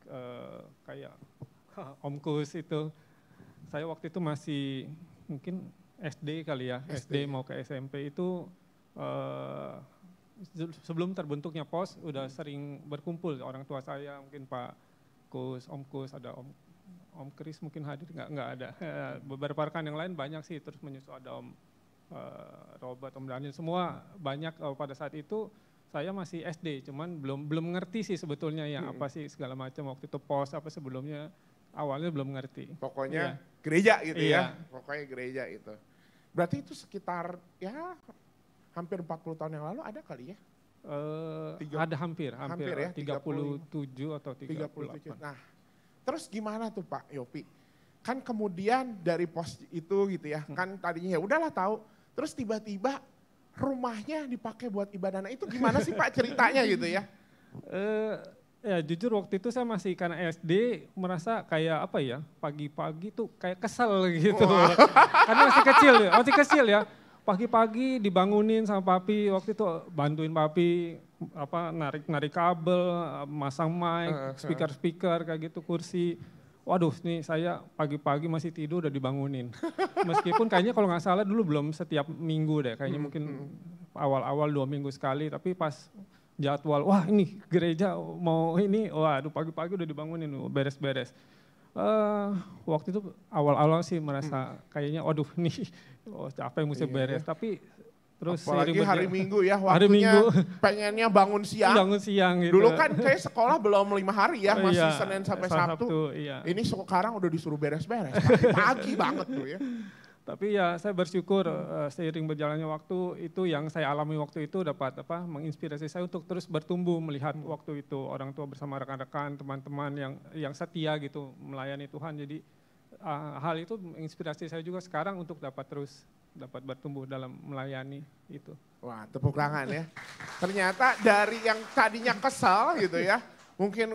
kayak Om Kus itu. Saya waktu itu masih mungkin SD kali ya, SD mau ke SMP itu sebelum terbentuknya pos udah sering berkumpul orang tua saya, mungkin Pak Kus, Om Kus, ada Om Kris mungkin hadir, nggak ada. Beberapa rekan yang lain banyak sih, terus menyusul ada Om Robert, Om Daniel, semua banyak. Pada saat itu saya masih SD, cuman belum ngerti sih sebetulnya ya apa sih segala macam waktu itu pos apa sebelumnya. Awalnya belum ngerti. Pokoknya gereja gitu ya, pokoknya gereja itu. Berarti itu sekitar ya hampir 40 tahun yang lalu ada kali ya? Ada hampir ya, 37 atau 38. Nah, terus gimana tuh Pak Yopi? Kan kemudian dari pos itu gitu ya, kan tadinya ya udahlah tahu, terus tiba-tiba rumahnya dipakai buat ibadah. Nah itu gimana sih Pak ceritanya gitu ya? Ya jujur waktu itu saya masih karena SD merasa kayak apa ya, pagi-pagi tuh kayak kesel gitu. Karena masih kecil ya. Pagi-pagi dibangunin sama papi, waktu itu bantuin papi narik kabel, masang mic, speaker kayak gitu, kursi. Waduh nih saya pagi-pagi masih tidur udah dibangunin. Meskipun kayaknya kalau nggak salah dulu belum setiap minggu deh, kayaknya mungkin awal-awal 2 minggu sekali, tapi pas jadwal, wah ini gereja mau ini, waduh pagi-pagi udah dibangunin, beres-beres. Waktu itu awal-awal sih merasa kayaknya waduh nih capek mesti beres, tapi terus apalagi hari Minggu ya, hari waktunya Minggu. pengennya bangun siang. Gitu. Dulu kan kayak sekolah belum 5 hari ya, masih Senin sampai Sabtu. Iya. Ini sekarang udah disuruh beres-beres, pagi banget tuh ya. Tapi ya saya bersyukur seiring berjalannya waktu itu yang saya alami waktu itu dapat menginspirasi saya untuk terus bertumbuh melihat waktu itu orang tua bersama rekan-rekan, teman-teman yang setia gitu melayani Tuhan. Jadi hal itu menginspirasi saya juga sekarang untuk dapat bertumbuh dalam melayani itu. Wah, tepuk tangan ya. Ternyata dari yang tadinya kesal gitu ya, mungkin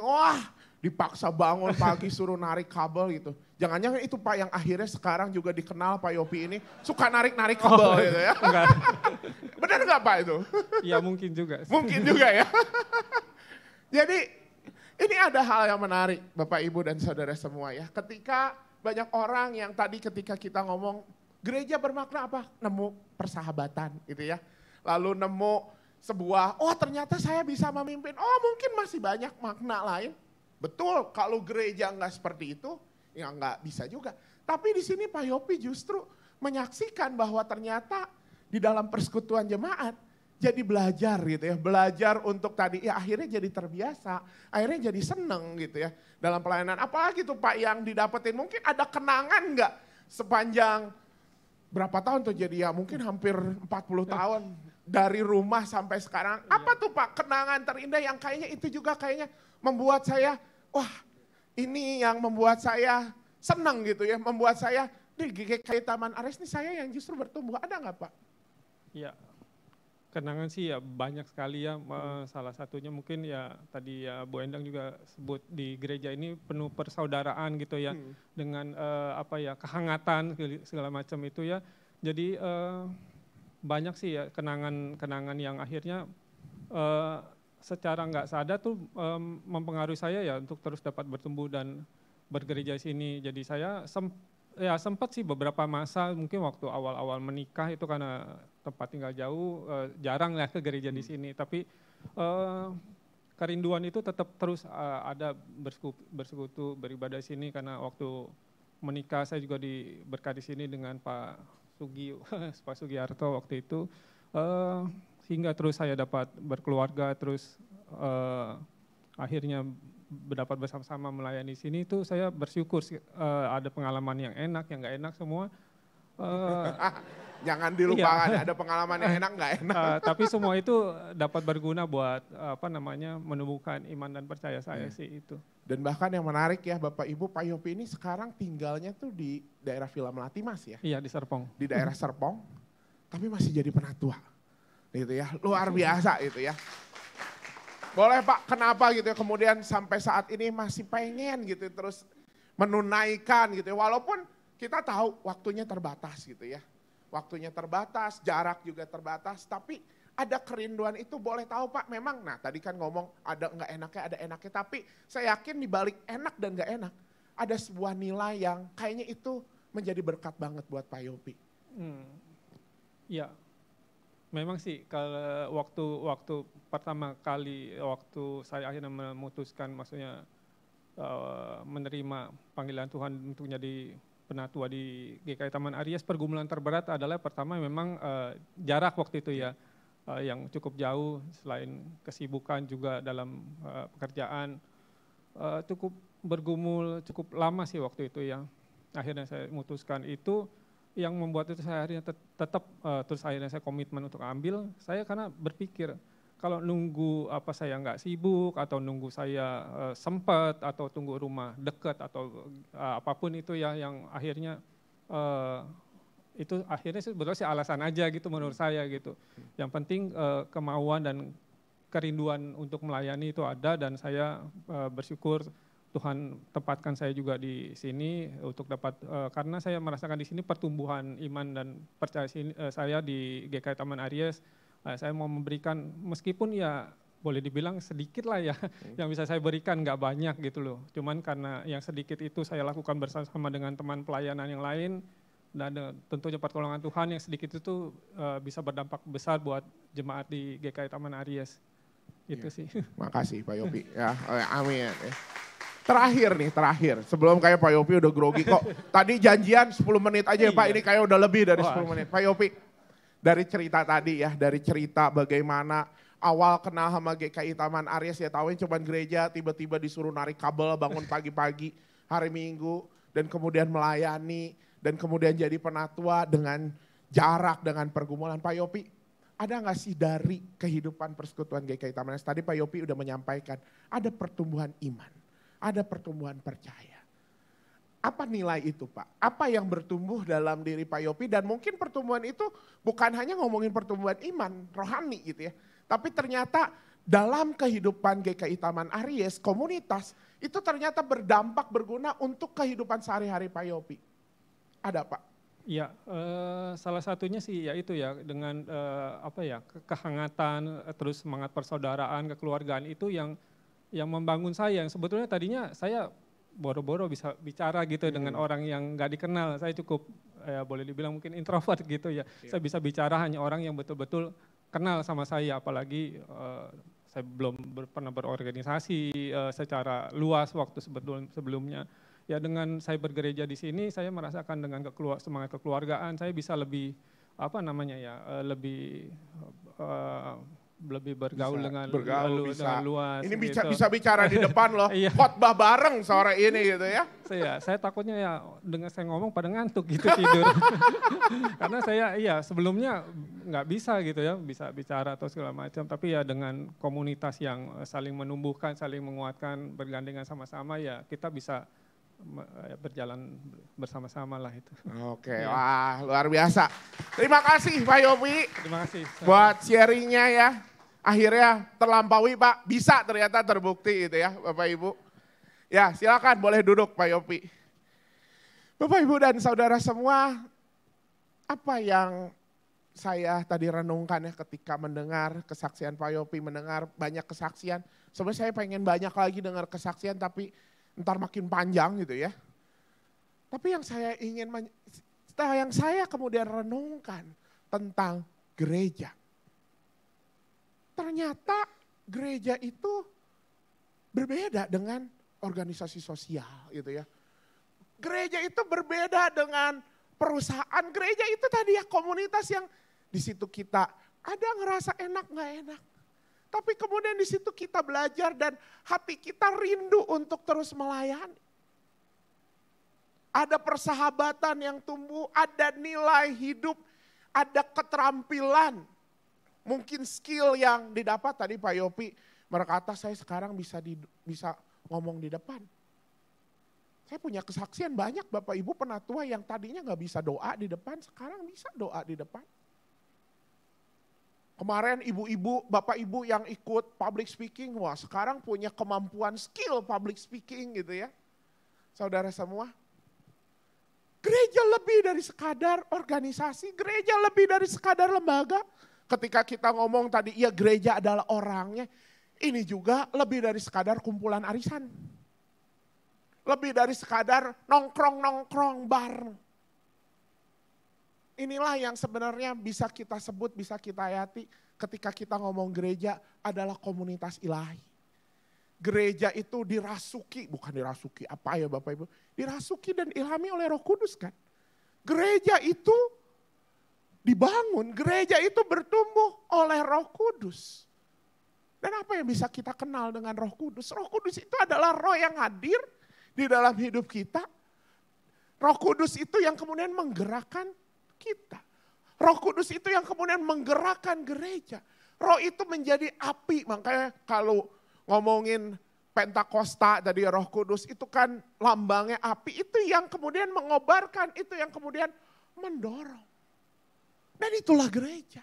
dipaksa bangun pagi suruh narik kabel gitu. Jangan-jangan itu Pak yang akhirnya sekarang juga dikenal Pak Yopi ini suka narik-narik kabel gitu ya. Enggak. Benar nggak Pak itu? Ya mungkin juga. Mungkin juga ya. Jadi ini ada hal yang menarik Bapak Ibu dan Saudara semua ya. Ketika banyak orang yang tadi ketika kita ngomong gereja bermakna apa? Nemu persahabatan gitu ya. Lalu nemu sebuah, ternyata saya bisa memimpin. Mungkin masih banyak makna lain. Betul, kalau gereja enggak seperti itu, ya enggak bisa juga. Tapi di sini Pak Yopi justru menyaksikan bahwa ternyata di dalam persekutuan jemaat jadi belajar gitu ya. Belajar untuk tadi ya akhirnya jadi terbiasa, akhirnya jadi seneng gitu ya. Dalam pelayanan apalagi tuh Pak yang didapetin, mungkin ada kenangan enggak sepanjang berapa tahun tuh jadi ya mungkin hampir 40 tahun dari rumah sampai sekarang. Apa tuh Pak kenangan terindah yang kayaknya itu juga kayaknya membuat saya, ini yang membuat saya senang gitu ya, membuat saya di GKI Taman Aries ini saya yang justru bertumbuh, ada nggak Pak? Ya, kenangan sih ya banyak sekali ya, salah satunya mungkin ya tadi ya Bu Endang juga sebut di gereja ini penuh persaudaraan gitu ya, dengan kehangatan segala macam itu ya, jadi banyak sih ya kenangan yang akhirnya secara nggak sadar tuh mempengaruhi saya ya untuk terus dapat bertumbuh dan bergereja di sini. Jadi saya sempat sih beberapa masa mungkin waktu awal-awal menikah itu karena tempat tinggal jauh jarang lah ke gereja di sini. Tapi kerinduan itu tetap terus ada bersekutu beribadah di sini karena waktu menikah saya juga diberkati di sini dengan Pak Sugiarto waktu itu. Sehingga terus saya dapat berkeluarga, terus akhirnya dapat bersama-sama melayani sini itu saya bersyukur ada pengalaman yang enak, yang nggak enak semua. Jangan dilupakan, ada pengalaman yang enak nggak enak. Tapi semua itu dapat berguna buat menumbuhkan iman dan percaya saya sih itu. Dan bahkan yang menarik ya Bapak Ibu, Pak Yopi ini sekarang tinggalnya tuh di daerah Villa Melati Mas ya? Iya di Serpong. Di daerah Serpong, tapi masih jadi penatua. Gitu ya, luar biasa itu ya. Boleh Pak, kenapa gitu ya kemudian sampai saat ini masih pengen gitu terus menunaikan gitu ya. Walaupun kita tahu waktunya terbatas gitu ya. Waktunya terbatas, jarak juga terbatas, tapi ada kerinduan itu boleh tahu Pak memang, tadi kan ngomong ada enggak enaknya, ada enaknya, tapi saya yakin di balik enak dan enggak enak, ada sebuah nilai yang kayaknya itu menjadi berkat banget buat Pak Yopi. Iya. Memang sih kalau waktu pertama kali waktu saya akhirnya memutuskan maksudnya menerima panggilan Tuhan untuk jadi penatua di GKI Taman Aries, pergumulan terberat adalah pertama memang jarak waktu itu ya yang cukup jauh, selain kesibukan juga dalam pekerjaan cukup bergumul cukup lama sih waktu itu ya. Akhirnya saya memutuskan itu. Yang membuat itu saya akhirnya tetap terus akhirnya saya komitmen untuk ambil. Saya karena berpikir kalau nunggu apa saya nggak sibuk atau nunggu saya sempat atau tunggu rumah dekat atau apapun itu ya yang akhirnya itu akhirnya sebetulnya sih alasan aja gitu menurut saya gitu. Yang penting kemauan dan kerinduan untuk melayani itu ada dan saya bersyukur Tuhan tempatkan saya juga di sini untuk dapat karena saya merasakan di sini pertumbuhan iman dan percaya saya di GKI Taman Aries. Saya mau memberikan meskipun ya boleh dibilang sedikit lah ya yang bisa saya berikan, nggak banyak gitu loh. Cuman karena yang sedikit itu saya lakukan bersama dengan teman pelayanan yang lain dan tentunya pertolongan Tuhan yang sedikit itu bisa berdampak besar buat jemaat di GKI Taman Aries. Itu sih. Makasih Pak Yopi. Ya, amin. Terakhir. Sebelum kayak Pak Yopi udah grogi kok. Tadi janjian 10 menit aja ya Pak, ini kayak udah lebih dari 10 menit. Pak Yopi. Dari cerita tadi ya, dari cerita bagaimana awal kenal sama GKI Taman Aries ya tahuin cuman gereja tiba-tiba disuruh narik kabel bangun pagi-pagi hari Minggu dan kemudian melayani dan kemudian jadi penatua dengan jarak dengan pergumulan. Pak Yopi, ada nggak sih dari kehidupan persekutuan GKI Taman Aries? Tadi Pak Yopi udah menyampaikan ada pertumbuhan iman, ada pertumbuhan percaya. Apa nilai itu Pak? Apa yang bertumbuh dalam diri Pak Yopi dan mungkin pertumbuhan itu bukan hanya ngomongin pertumbuhan iman, rohani gitu ya. Tapi ternyata dalam kehidupan GKI Taman Aries, komunitas itu ternyata berdampak berguna untuk kehidupan sehari-hari Pak Yopi. Ada Pak? Ya, salah satunya sih ya itu ya dengan kehangatan, terus semangat persaudaraan, kekeluargaan itu yang membangun saya. Yang sebetulnya tadinya saya boro-boro bisa bicara gitu dengan orang yang nggak dikenal. Saya cukup boleh dibilang mungkin introvert gitu ya. Saya bisa bicara hanya orang yang betul-betul kenal sama saya. Apalagi saya belum pernah berorganisasi secara luas waktu sebelumnya. Ya dengan saya bergereja di sini, saya merasakan dengan semangat kekeluargaan, saya bisa lebih lebih bergaul dengan luas. Ini gitu. bisa bicara di depan loh, khotbah bareng sore ini gitu ya. Saya takutnya ya dengan saya ngomong pada ngantuk gitu tidur. Karena saya sebelumnya nggak bisa gitu ya, bisa bicara atau segala macam. Tapi ya dengan komunitas yang saling menumbuhkan, saling menguatkan, bergandengan sama-sama ya kita bisa berjalan bersama-sama lah itu. Oke, wah luar biasa. Terima kasih Pak Yopi. Terima kasih. Buat sharingnya ya. Akhirnya terlampaui Pak, bisa ternyata terbukti itu ya Bapak Ibu. Ya silakan boleh duduk Pak Yopi. Bapak Ibu dan saudara semua, apa yang saya tadi renungkan ya ketika mendengar kesaksian Pak Yopi, mendengar banyak kesaksian. Sebenarnya saya pengen banyak lagi dengar kesaksian tapi ntar makin panjang gitu ya. Tapi yang saya kemudian renungkan tentang gereja. Ternyata gereja itu berbeda dengan organisasi sosial gitu ya. Gereja itu berbeda dengan perusahaan. Gereja itu tadi ya komunitas yang di situ kita ada ngerasa enak nggak enak. Tapi kemudian di situ kita belajar dan hati kita rindu untuk terus melayani. Ada persahabatan yang tumbuh, ada nilai hidup, ada keterampilan. Mungkin skill yang didapat tadi Pak Yopi berkata saya sekarang bisa ngomong di depan. Saya punya kesaksian banyak Bapak Ibu penatua yang tadinya nggak bisa doa di depan, sekarang bisa doa di depan. Kemarin ibu-ibu, bapak ibu yang ikut public speaking, wah sekarang punya kemampuan skill public speaking gitu ya. Saudara semua, gereja lebih dari sekadar organisasi, gereja lebih dari sekadar lembaga. Ketika kita ngomong tadi, ya gereja adalah orangnya, ini juga lebih dari sekadar kumpulan arisan. Lebih dari sekadar nongkrong-nongkrong bareng. Inilah yang sebenarnya bisa kita sebut, bisa kita hayati ketika kita ngomong gereja adalah komunitas ilahi. Gereja itu dirasuki, bukan dirasuki apa ya Bapak Ibu, dirasuki dan ilhami oleh Roh Kudus kan. Gereja itu dibangun, gereja itu bertumbuh oleh Roh Kudus. Dan apa yang bisa kita kenal dengan Roh Kudus? Roh Kudus itu adalah roh yang hadir di dalam hidup kita. Roh Kudus itu yang kemudian menggerakkan kita. Roh Kudus itu yang kemudian menggerakkan gereja. Roh itu menjadi api, makanya kalau ngomongin Pentakosta tadi Roh Kudus itu kan lambangnya api, itu yang kemudian mengobarkan, itu yang kemudian mendorong. Dan itulah gereja.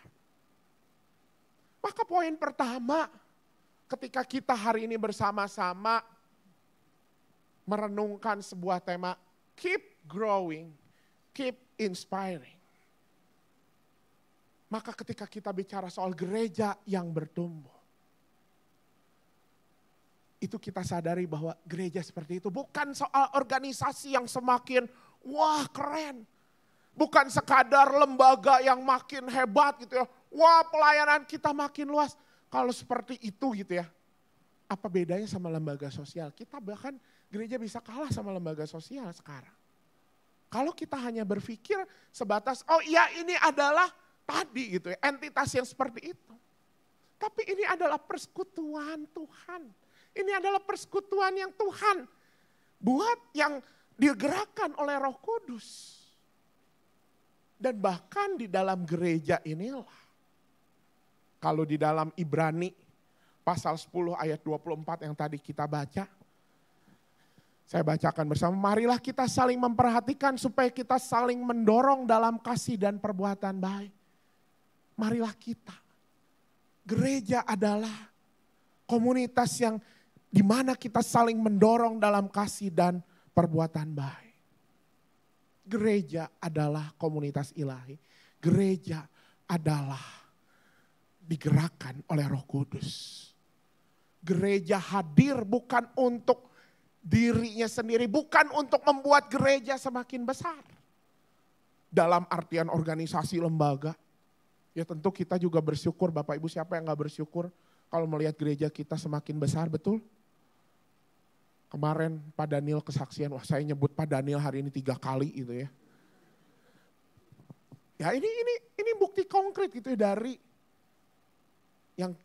Maka poin pertama ketika kita hari ini bersama-sama merenungkan sebuah tema, keep growing, keep inspiring. Maka ketika kita bicara soal gereja yang bertumbuh, itu kita sadari bahwa gereja seperti itu bukan soal organisasi yang semakin wah keren. Bukan sekadar lembaga yang makin hebat gitu ya. Wah pelayanan kita makin luas. Kalau seperti itu gitu ya. Apa bedanya sama lembaga sosial? Kita bahkan gereja bisa kalah sama lembaga sosial sekarang. Kalau kita hanya berpikir sebatas, oh iya ini adalah tadi gitu ya, entitas yang seperti itu. Tapi ini adalah persekutuan Tuhan. Ini adalah persekutuan yang Tuhan buat, yang digerakkan oleh Roh Kudus. Dan bahkan di dalam gereja inilah, kalau di dalam Ibrani pasal 10 ayat 24 yang tadi kita baca, saya bacakan bersama, marilah kita saling memperhatikan supaya kita saling mendorong dalam kasih dan perbuatan baik. Marilah kita. Gereja adalah komunitas yang dimana kita saling mendorong dalam kasih dan perbuatan baik. Gereja adalah komunitas ilahi. Gereja adalah digerakkan oleh Roh Kudus. Gereja hadir bukan untuk dirinya sendiri, bukan untuk membuat gereja semakin besar. Dalam artian organisasi lembaga, ya tentu kita juga bersyukur, Bapak Ibu siapa yang gak bersyukur kalau melihat gereja kita semakin besar, betul? Kemarin Pak Daniel kesaksian, wah saya nyebut Pak Daniel hari ini 3 kali gitu ya. Ya ini bukti konkret gitu ya dari yang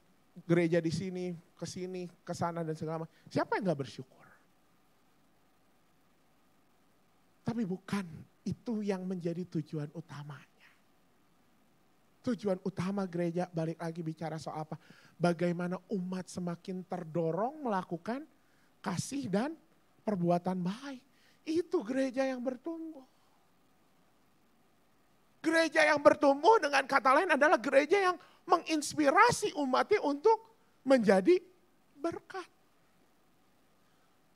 gereja di sini, ke sini, ke sana dan segala macam. Siapa yang gak bersyukur? Tapi bukan itu yang menjadi tujuan utamanya. Tujuan utama gereja, balik lagi bicara soal apa? Bagaimana umat semakin terdorong melakukan kasih dan perbuatan baik. Itu gereja yang bertumbuh. Gereja yang bertumbuh dengan kata lain adalah gereja yang menginspirasi umatnya untuk menjadi berkat.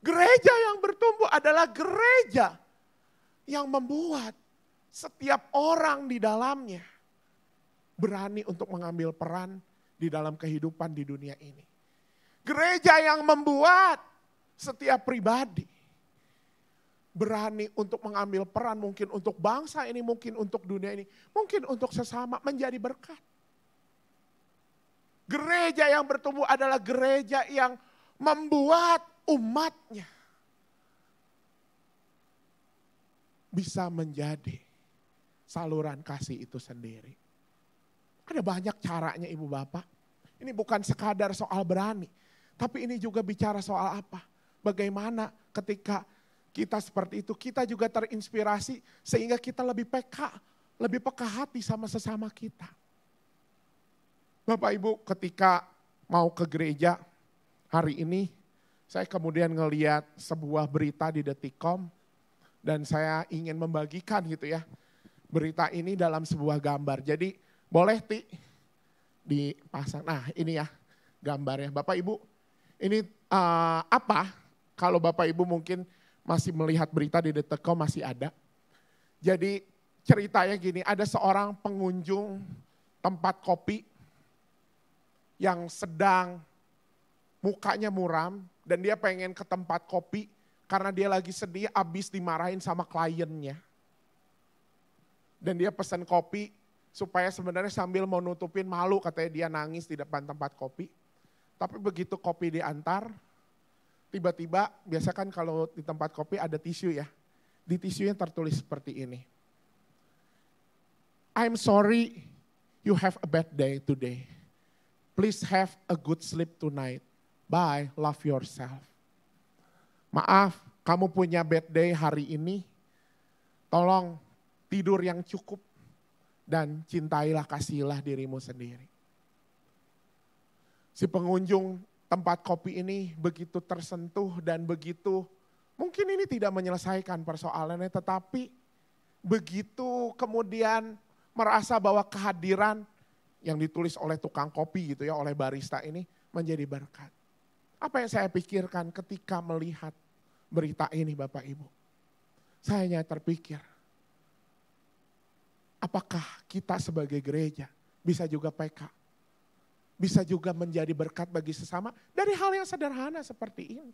Gereja yang bertumbuh adalah gereja yang membuat setiap orang di dalamnya berani untuk mengambil peran di dalam kehidupan di dunia ini. Gereja yang membuat setiap pribadi berani untuk mengambil peran, mungkin untuk bangsa ini, mungkin untuk dunia ini, mungkin untuk sesama, menjadi berkat. Gereja yang bertumbuh adalah gereja yang membuat umatnya bisa menjadi saluran kasih itu sendiri. Ada banyak caranya Ibu Bapak. Ini bukan sekadar soal berani. Tapi ini juga bicara soal apa? Bagaimana ketika kita seperti itu, kita juga terinspirasi sehingga kita lebih peka hati sama sesama kita. Bapak Ibu ketika mau ke gereja hari ini, saya kemudian ngeliat sebuah berita di Detikcom dan saya ingin membagikan gitu ya. Berita ini dalam sebuah gambar. Jadi boleh dipasang. Nah ini ya gambarnya. Bapak Ibu ini apa? Kalau Bapak Ibu mungkin masih melihat berita di Detikcom masih ada. Jadi ceritanya gini, ada seorang pengunjung tempat kopi yang sedang mukanya muram dan dia pengen ke tempat kopi karena dia lagi sedih abis dimarahin sama kliennya. Dan dia pesan kopi supaya sebenarnya sambil mau nutupin malu katanya dia nangis di depan tempat kopi. Tapi begitu kopi diantar, tiba-tiba biasa kan kalau di tempat kopi ada tisu ya. Di tisunya tertulis seperti ini. I'm sorry you have a bad day today. Please have a good sleep tonight. Bye, love yourself. Maaf, kamu punya bad day hari ini. Tolong tidur yang cukup. Dan cintailah, kasihilah dirimu sendiri. Si pengunjung tempat kopi ini begitu tersentuh dan begitu, mungkin ini tidak menyelesaikan persoalannya, tetapi begitu kemudian merasa bahwa kehadiran yang ditulis oleh tukang kopi gitu ya, oleh barista ini menjadi berkat. Apa yang saya pikirkan ketika melihat berita ini Bapak Ibu? Saya hanya terpikir, apakah kita sebagai gereja bisa juga PK? Bisa juga menjadi berkat bagi sesama dari hal yang sederhana seperti ini.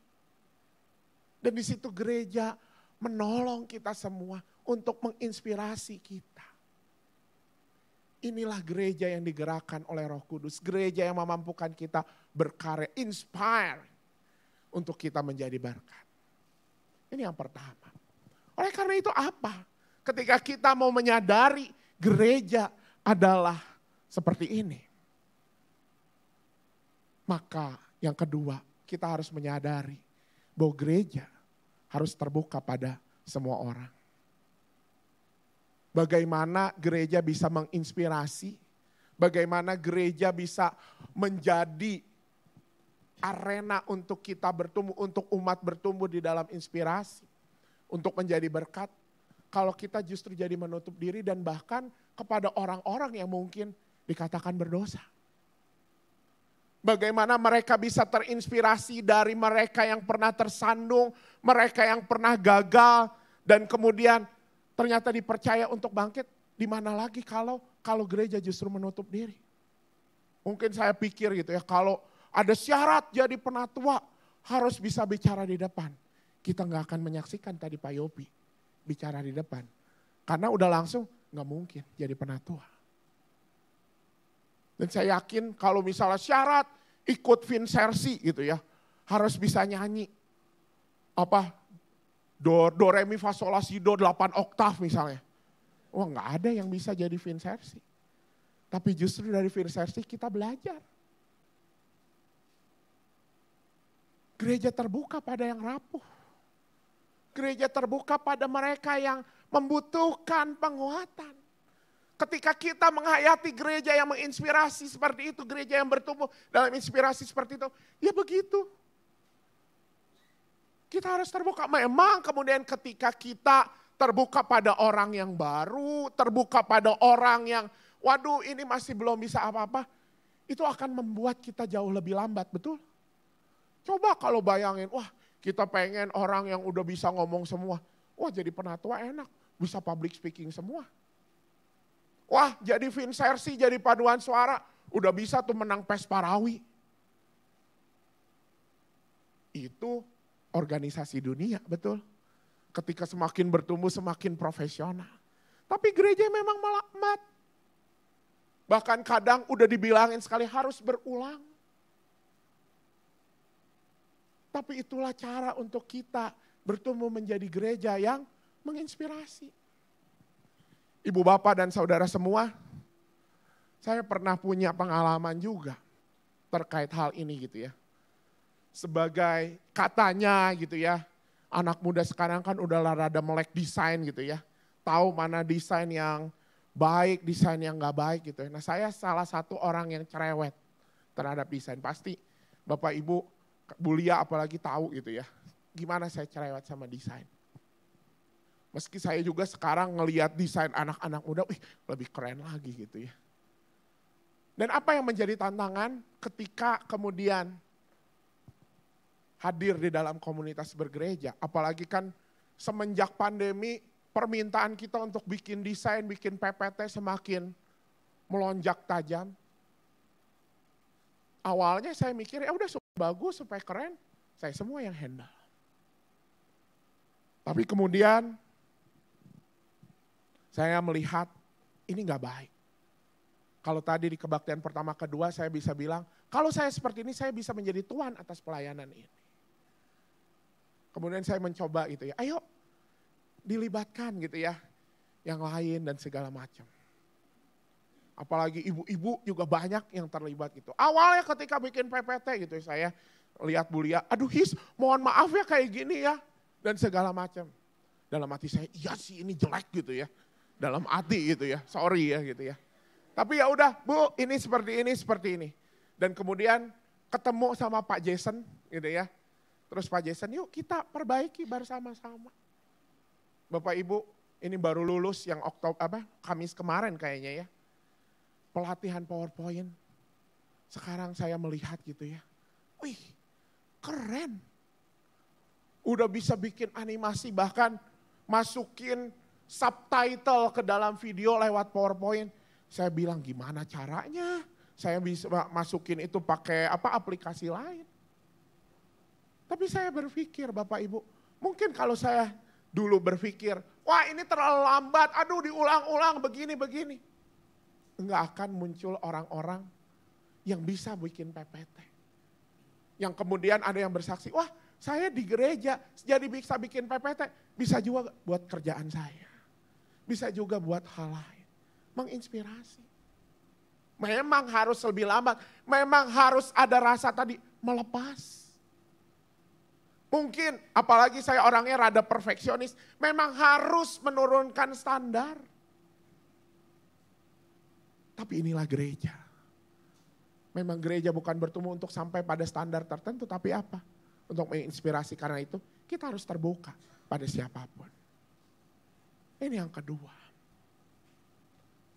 Dan di situ gereja menolong kita semua untuk menginspirasi kita. Inilah gereja yang digerakkan oleh Roh Kudus. Gereja yang memampukan kita berkarya, inspire untuk kita menjadi berkat. Ini yang pertama. Oleh karena itu apa? Ketika kita mau menyadari gereja adalah seperti ini. Maka yang kedua, kita harus menyadari bahwa gereja harus terbuka pada semua orang. Bagaimana gereja bisa menginspirasi, bagaimana gereja bisa menjadi arena untuk kita bertumbuh, untuk umat bertumbuh di dalam inspirasi, untuk menjadi berkat. Kalau kita justru jadi menutup diri dan bahkan kepada orang-orang yang mungkin dikatakan berdosa. Bagaimana mereka bisa terinspirasi dari mereka yang pernah tersandung, mereka yang pernah gagal, dan kemudian ternyata dipercaya untuk bangkit. Di mana lagi kalau gereja justru menutup diri? Mungkin saya pikir gitu ya, kalau ada syarat jadi penatua harus bisa bicara di depan. Kita nggak akan menyaksikan tadi Pak Yopi bicara di depan. Karena udah langsung nggak mungkin jadi penatua. Dan saya yakin kalau misalnya syarat ikut Vinsersi gitu ya, harus bisa nyanyi. Do, re, mi, fa, sol, la, si, do 8 oktav misalnya. Wah nggak ada yang bisa jadi Vinsersi. Tapi justru dari Vinsersi kita belajar. Gereja terbuka pada yang rapuh. Gereja terbuka pada mereka yang membutuhkan penguatan. Ketika kita menghayati gereja yang menginspirasi seperti itu, gereja yang bertumbuh dalam inspirasi seperti itu, ya begitu. Kita harus terbuka. Memang kemudian ketika kita terbuka pada orang yang baru, terbuka pada orang yang, waduh ini masih belum bisa apa-apa, itu akan membuat kita jauh lebih lambat, betul? Coba kalau bayangin, wah kita pengen orang yang udah bisa ngomong semua. Wah jadi penatua enak, bisa public speaking semua. Wah jadi Vinsersi, jadi paduan suara, udah bisa tuh menang PES Parawi. Itu organisasi dunia, betul. Ketika semakin bertumbuh semakin profesional. Tapi gereja memang melakmat. Bahkan kadang udah dibilangin sekali harus berulang. Tapi itulah cara untuk kita bertumbuh menjadi gereja yang menginspirasi. Ibu bapak dan saudara semua, saya pernah punya pengalaman juga terkait hal ini gitu ya. Sebagai katanya gitu ya, anak muda sekarang kan udah rada melek desain gitu ya. Tahu mana desain yang baik, desain yang gak baik gitu ya. Nah saya salah satu orang yang cerewet terhadap desain. Pasti Bapak Ibu, Bu Lia apalagi tahu gitu ya. Gimana saya cerewet sama desain. Meski saya juga sekarang ngelihat desain anak-anak muda, lebih keren lagi gitu ya. Dan apa yang menjadi tantangan ketika kemudian hadir di dalam komunitas bergereja. Apalagi kan semenjak pandemi permintaan kita untuk bikin desain, bikin PPT semakin melonjak tajam. Awalnya saya mikir ya udah supaya bagus, supaya keren, saya semua yang handle. Tapi kemudian saya melihat ini gak baik. Kalau tadi di kebaktian pertama kedua saya bisa bilang, kalau saya seperti ini saya bisa menjadi tuan atas pelayanan ini. Kemudian saya mencoba gitu ya, ayo dilibatkan gitu ya, yang lain dan segala macam. Apalagi ibu-ibu juga banyak yang terlibat gitu. Awalnya ketika bikin PPT gitu saya lihat Bu Lia, aduh mohon maaf ya kayak gini ya. Dan segala macam. Dalam hati saya, iya sih ini jelek gitu ya. Dalam hati gitu ya, sorry ya gitu ya. Tapi ya udah Bu, ini seperti ini, seperti ini. Dan kemudian ketemu sama Pak Jason gitu ya. Terus Pak Jason, yuk kita perbaiki bersama-sama. Bapak Ibu, ini baru lulus yang Kamis kemarin kayaknya ya. Pelatihan PowerPoint. Sekarang saya melihat gitu ya. Wih, keren. Udah bisa bikin animasi, bahkan masukin subtitle ke dalam video lewat PowerPoint. Saya bilang gimana caranya? Saya bisa masukin itu pakai aplikasi lain. Tapi saya berpikir Bapak Ibu, mungkin kalau saya dulu berpikir, wah ini terlalu lambat, aduh diulang-ulang begini-begini. Enggak akan muncul orang-orang yang bisa bikin PPT. Yang kemudian ada yang bersaksi, wah saya di gereja jadi bisa bikin PPT. Bisa juga buat kerjaan saya. Bisa juga buat hal lain. Menginspirasi. Memang harus lebih lambat, memang harus ada rasa tadi melepas. Mungkin apalagi saya orangnya rada perfeksionis, memang harus menurunkan standar. Tapi inilah gereja. Memang gereja bukan bertumbuh untuk sampai pada standar tertentu, tapi apa? Untuk menginspirasi, karena itu kita harus terbuka pada siapapun. Ini yang kedua.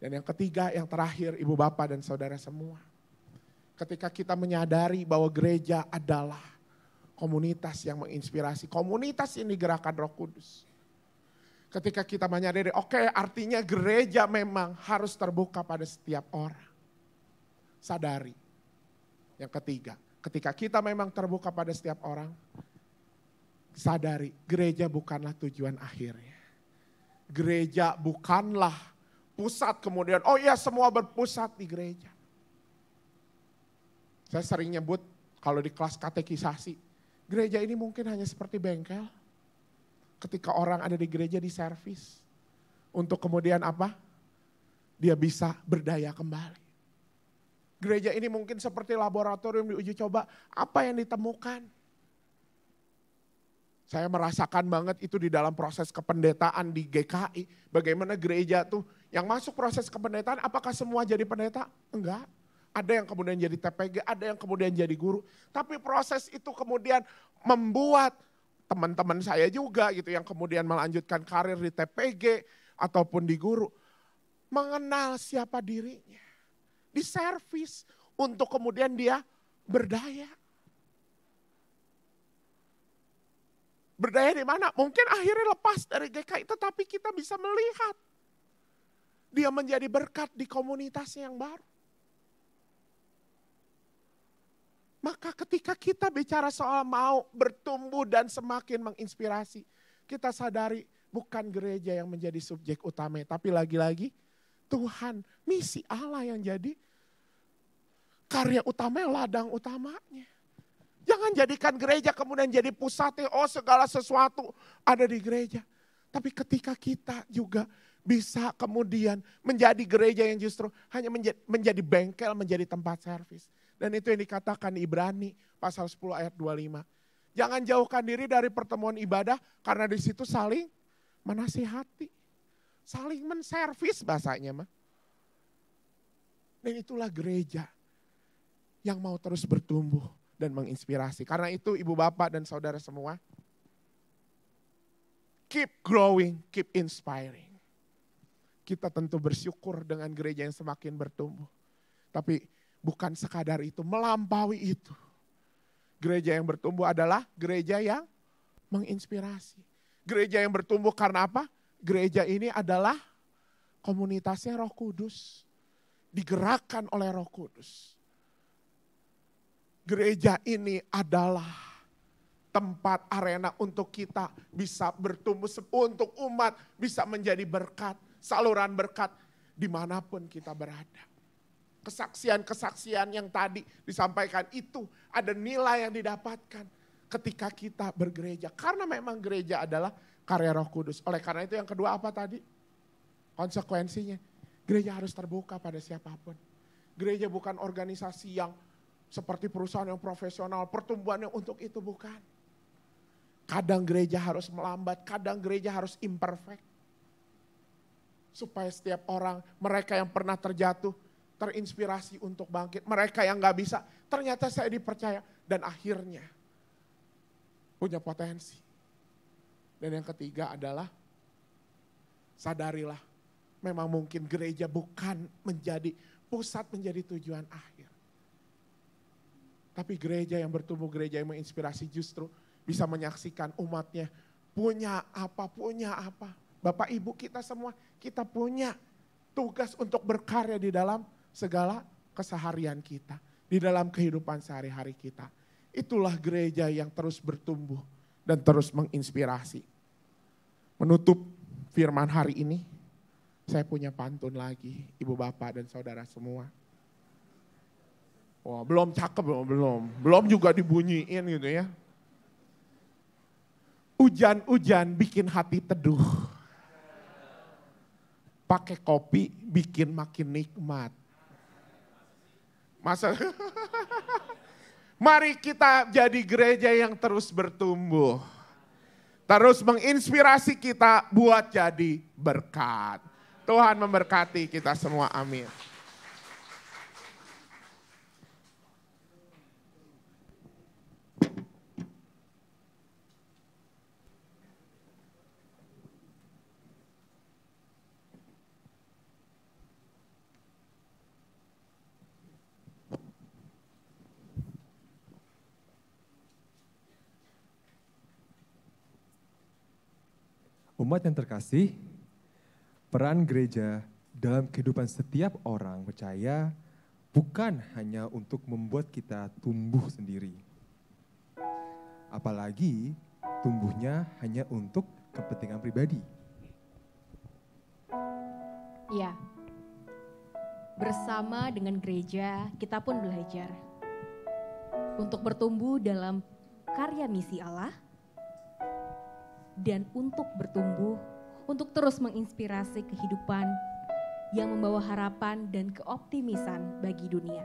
Dan yang ketiga, yang terakhir, Ibu Bapak dan Saudara semua. Ketika kita menyadari bahwa gereja adalah komunitas yang menginspirasi, komunitas ini gerakan Roh Kudus. Ketika kita menyadari, oke, artinya gereja memang harus terbuka pada setiap orang. Sadari. Yang ketiga, ketika kita memang terbuka pada setiap orang, sadari gereja bukanlah tujuan akhirnya. Gereja bukanlah pusat kemudian, oh iya semua berpusat di gereja. Saya sering nyebut kalau di kelas katekisasi, gereja ini mungkin hanya seperti bengkel. Ketika orang ada di gereja di servis. Untuk kemudian apa? Dia bisa berdaya kembali. Gereja ini mungkin seperti laboratorium diuji coba. Apa yang ditemukan? Saya merasakan banget itu di dalam proses kependetaan di GKI. Bagaimana gereja tuh yang masuk proses kependetaan, apakah semua jadi pendeta? Enggak. Ada yang kemudian jadi TPG, ada yang kemudian jadi guru. Tapi proses itu kemudian membuat teman-teman saya juga gitu yang kemudian melanjutkan karir di TPG ataupun di guru. Mengenal siapa dirinya. Di servis untuk kemudian dia berdaya. Berdaya di mana? Mungkin akhirnya lepas dari GKI, tetapi kita bisa melihat. Dia menjadi berkat di komunitasnya yang baru. Maka ketika kita bicara soal mau bertumbuh dan semakin menginspirasi, kita sadari bukan gereja yang menjadi subjek utama, tapi lagi-lagi Tuhan, misi Allah yang jadi karya utama, ladang utamanya. Jangan jadikan gereja kemudian jadi pusatnya, oh segala sesuatu ada di gereja. Tapi ketika kita juga bisa kemudian menjadi gereja yang justru hanya menjadi bengkel, menjadi tempat servis. Dan itu yang dikatakan di Ibrani pasal 10 ayat 25. Jangan jauhkan diri dari pertemuan ibadah karena di situ saling menasihati. Saling menservis bahasanya mah. Dan itulah gereja yang mau terus bertumbuh dan menginspirasi. Karena itu Ibu Bapak dan Saudara semua, keep growing, keep inspiring. Kita tentu bersyukur dengan gereja yang semakin bertumbuh. Tapi bukan sekadar itu, melampaui itu. Gereja yang bertumbuh adalah gereja yang menginspirasi. Gereja yang bertumbuh karena apa? Gereja ini adalah komunitasnya Roh Kudus. Digerakkan oleh Roh Kudus. Gereja ini adalah tempat arena untuk kita bisa bertumbuh, untuk umat bisa menjadi berkat, saluran berkat dimanapun kita berada. Kesaksian-kesaksian yang tadi disampaikan itu ada nilai yang didapatkan ketika kita bergereja. Karena memang gereja adalah karya Roh Kudus. Oleh karena itu yang kedua apa tadi? Konsekuensinya, gereja harus terbuka pada siapapun. Gereja bukan organisasi yang seperti perusahaan yang profesional, pertumbuhannya untuk itu bukan. Kadang gereja harus melambat, kadang gereja harus imperfect. Supaya setiap orang, mereka yang pernah terjatuh, terinspirasi untuk bangkit. Mereka yang gak bisa, ternyata saya dipercaya. Dan akhirnya punya potensi. Dan yang ketiga adalah sadarilah memang mungkin gereja bukan menjadi pusat, menjadi tujuan akhir. Tapi gereja yang bertumbuh, gereja yang menginspirasi justru bisa menyaksikan umatnya punya apa. Bapak Ibu kita semua, kita punya tugas untuk berkarya di dalam segala keseharian kita. Di dalam kehidupan sehari-hari kita. Itulah gereja yang terus bertumbuh dan terus menginspirasi. Menutup firman hari ini, saya punya pantun lagi, Ibu Bapak dan Saudara semua. Wah, belum cakep, belum juga dibunyiin gitu ya. Hujan-hujan bikin hati teduh. Pakai kopi bikin makin nikmat. Mari kita jadi gereja yang terus bertumbuh. Terus menginspirasi kita buat jadi berkat. Tuhan memberkati kita semua, amin. Umat yang terkasih, peran gereja dalam kehidupan setiap orang percaya bukan hanya untuk membuat kita tumbuh sendiri. Apalagi tumbuhnya hanya untuk kepentingan pribadi. Ya, bersama dengan gereja kita pun belajar untuk bertumbuh dalam karya misi Allah, dan untuk bertumbuh, untuk terus menginspirasi kehidupan yang membawa harapan dan keoptimisan bagi dunia.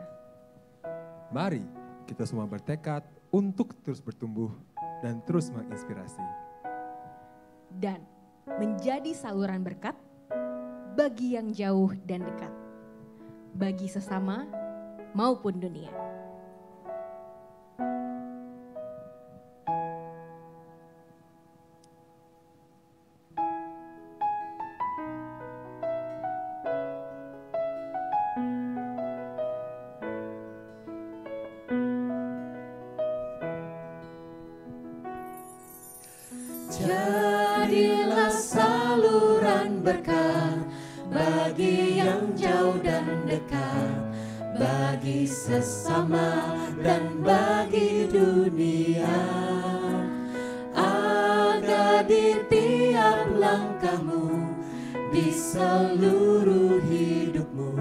Mari kita semua bertekad untuk terus bertumbuh dan terus menginspirasi. Dan menjadi saluran berkat bagi yang jauh dan dekat, bagi sesama maupun dunia. Jadilah saluran berkat bagi yang jauh dan dekat, bagi sesama dan bagi dunia, agar di tiap langkahmu, di seluruh hidupmu,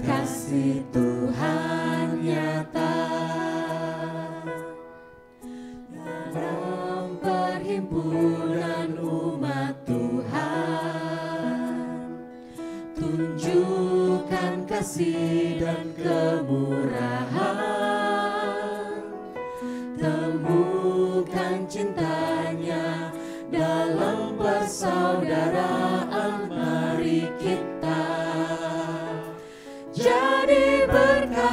kasih Tuhan nyata. Dalam perhimpunan umat Tuhan, tunjukkan kasih dan kemurahan, temukan cintanya dalam persaudaraan. Mari kita jadi berkat,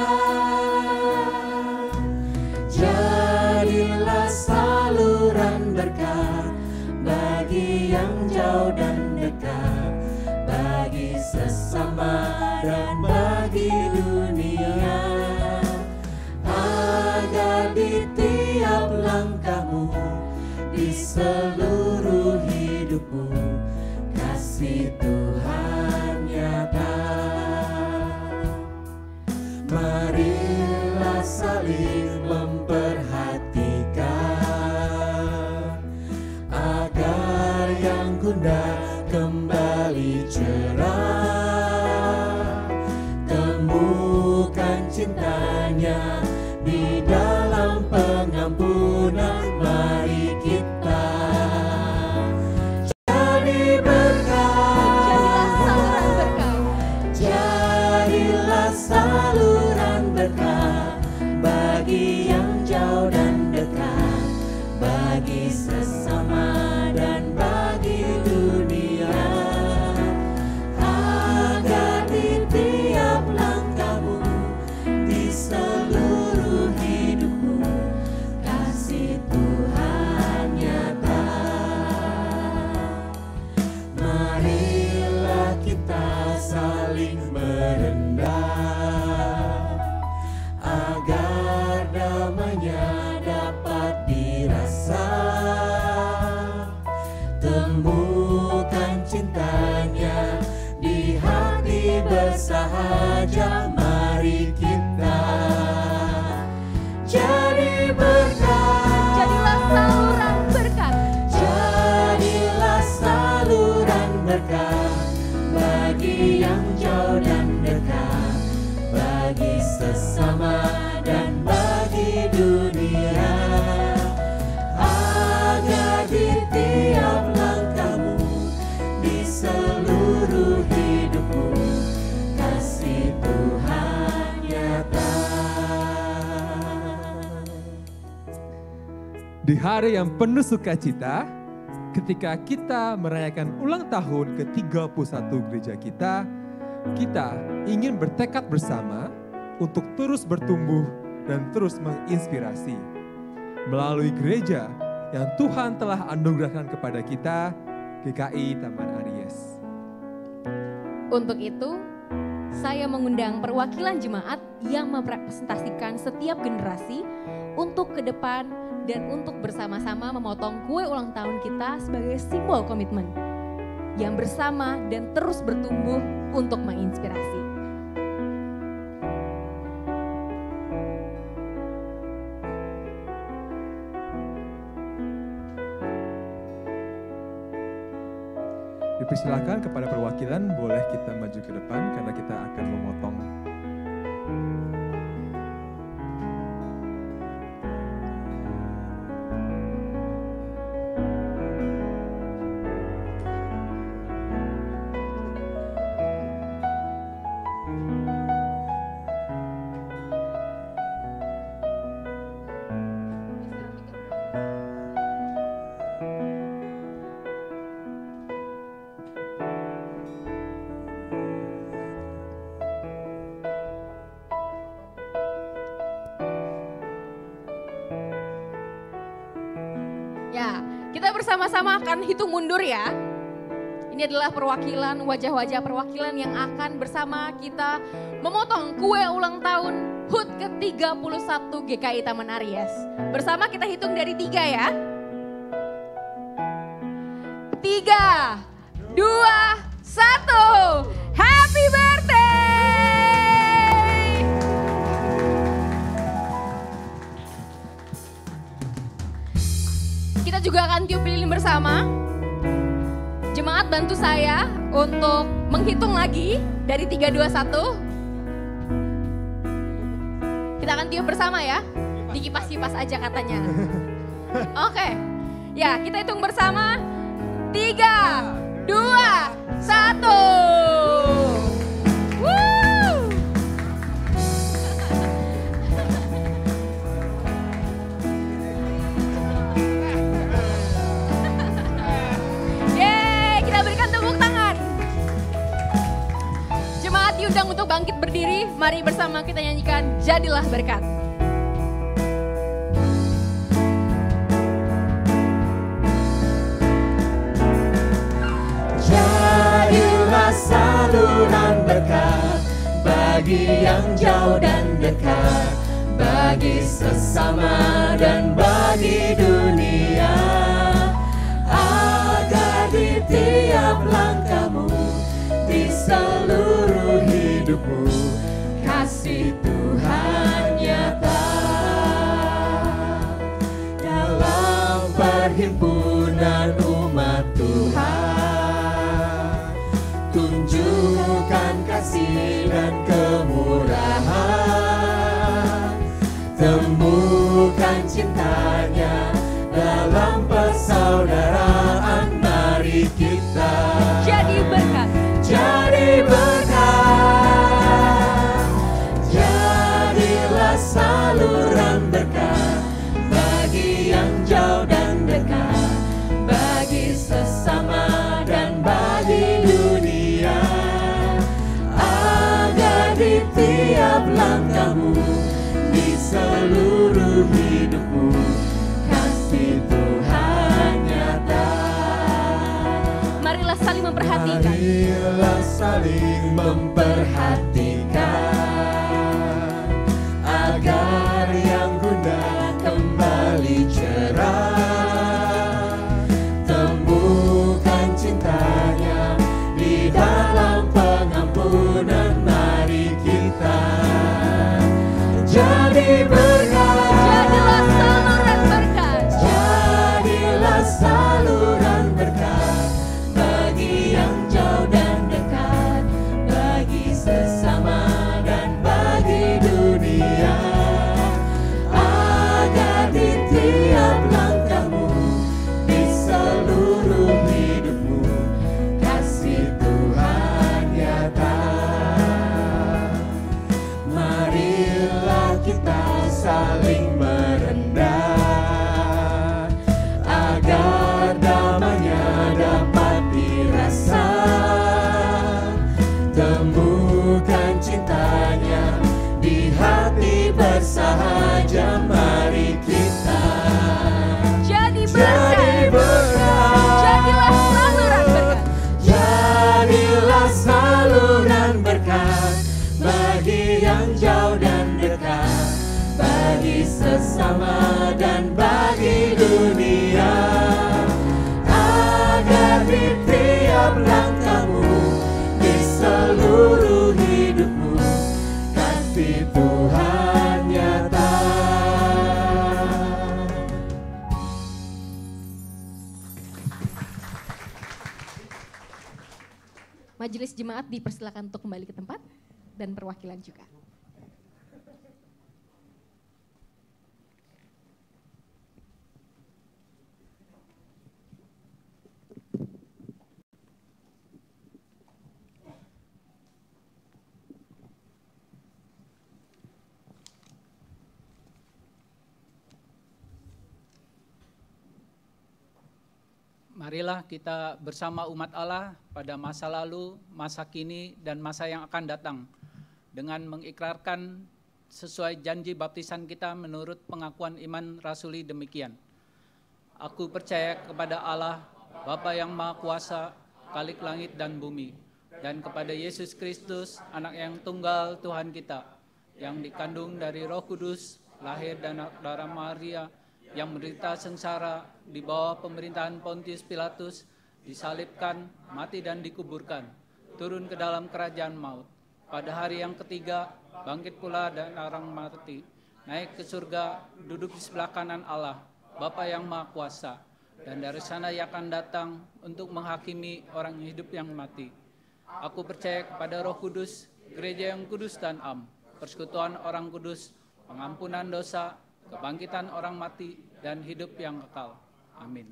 jadilah saluran berkat bagi yang jauh dan dekat, bagi sesama dan bagi dunia, agar di tiap langkahmu, di seluruh hidupmu, kasih Tuhan nyata. Marilah saling memperhatikan, agar yang gundah kembali cerah. Temukan cintanya di dalam pengampunan. Mari kita jadi berkat, jadilah saluran berkat bagi yang jauh dan dekat, bagi sesama dan bagi dunia, agar di tiap langkah temukan cintanya di hati bersahaja. Mari kita jadi berkat. Jadilah saluran berkat. Jadilah saluran berkat bagi yang jauh dan dekat, bagi sesama dan bagi dunia, agar di tiap langkahmu, di seluruh hidupmu, kasih Tuhan nyata. Di hari yang penuh sukacita, ketika kita merayakan ulang tahun ke-31 gereja kita ingin bertekad bersama untuk terus bertumbuh dan terus menginspirasi melalui gereja yang Tuhan telah anugerahkan kepada kita, GKI Taman Aries. Untuk itu, saya mengundang perwakilan jemaat yang merepresentasikan setiap generasi untuk ke depan dan untuk bersama-sama memotong kue ulang tahun kita sebagai simbol komitmen yang bersama dan terus bertumbuh untuk menginspirasi. Dipersilakan kepada perwakilan, boleh kita maju ke depan karena kita akan memotong. Ya, kita bersama-sama akan hitung mundur ya. Ini adalah perwakilan, wajah-wajah perwakilan yang akan bersama kita memotong kue ulang tahun HUT ke-31 GKI Taman Aries. Bersama kita hitung dari 3 ya. 3, 2, 1. Happy birthday! Kita juga akan tiup lilin bersama. Jemaat bantu saya untuk menghitung lagi dari 3, 2, 1. Kita akan tiup bersama ya. Dikipas-kipas aja katanya. Oke. Ya, kita hitung bersama. 3, 2, 1. Diundang untuk bangkit berdiri, mari bersama kita nyanyikan Jadilah Berkat. Jadilah saluran berkat bagi yang jauh dan dekat, bagi sesama dan bagi dunia, agar di tiap langkahmu, di seluruh hidupmu, kasih Tuhan nyata. Dalam perhimpunan umat Tuhan, tunjukkan kasih dan kemurahan, temukan cintanya dalam persaudaraan. Mari kita jadi berkat. Jadi berkat, jadilah saluran berkat bagi yang jauh dan dekat, bagi sesama dan bagi dunia, agar di tiap langkahmu, di seluruh hidupmu, kasih Tuhan nyata. Marilah saling memperhatikan. Marilah saling memperhatikan, agar yang gundah kembali cerah. Temukan cinta Majelis jemaat dipersilakan untuk kembali ke tempat dan perwakilan juga. Marilah kita bersama umat Allah pada masa lalu, masa kini, dan masa yang akan datang dengan mengikrarkan sesuai janji baptisan kita menurut pengakuan iman rasuli demikian. Aku percaya kepada Allah, Bapa yang Maha Kuasa, Khalik langit dan bumi, dan kepada Yesus Kristus, anak yang tunggal Tuhan kita, yang dikandung dari Roh Kudus, lahir dari darah Maria, yang menderita sengsara di bawah pemerintahan Pontius Pilatus, disalibkan, mati dan dikuburkan, turun ke dalam kerajaan maut. Pada hari yang ketiga, bangkit pula dari orang mati, naik ke surga, duduk di sebelah kanan Allah, Bapa yang Maha Kuasa, dan dari sana ia akan datang untuk menghakimi orang hidup yang mati. Aku percaya kepada Roh Kudus, gereja yang kudus dan am, persekutuan orang kudus, pengampunan dosa, kebangkitan orang mati, dan hidup yang kekal. Amin.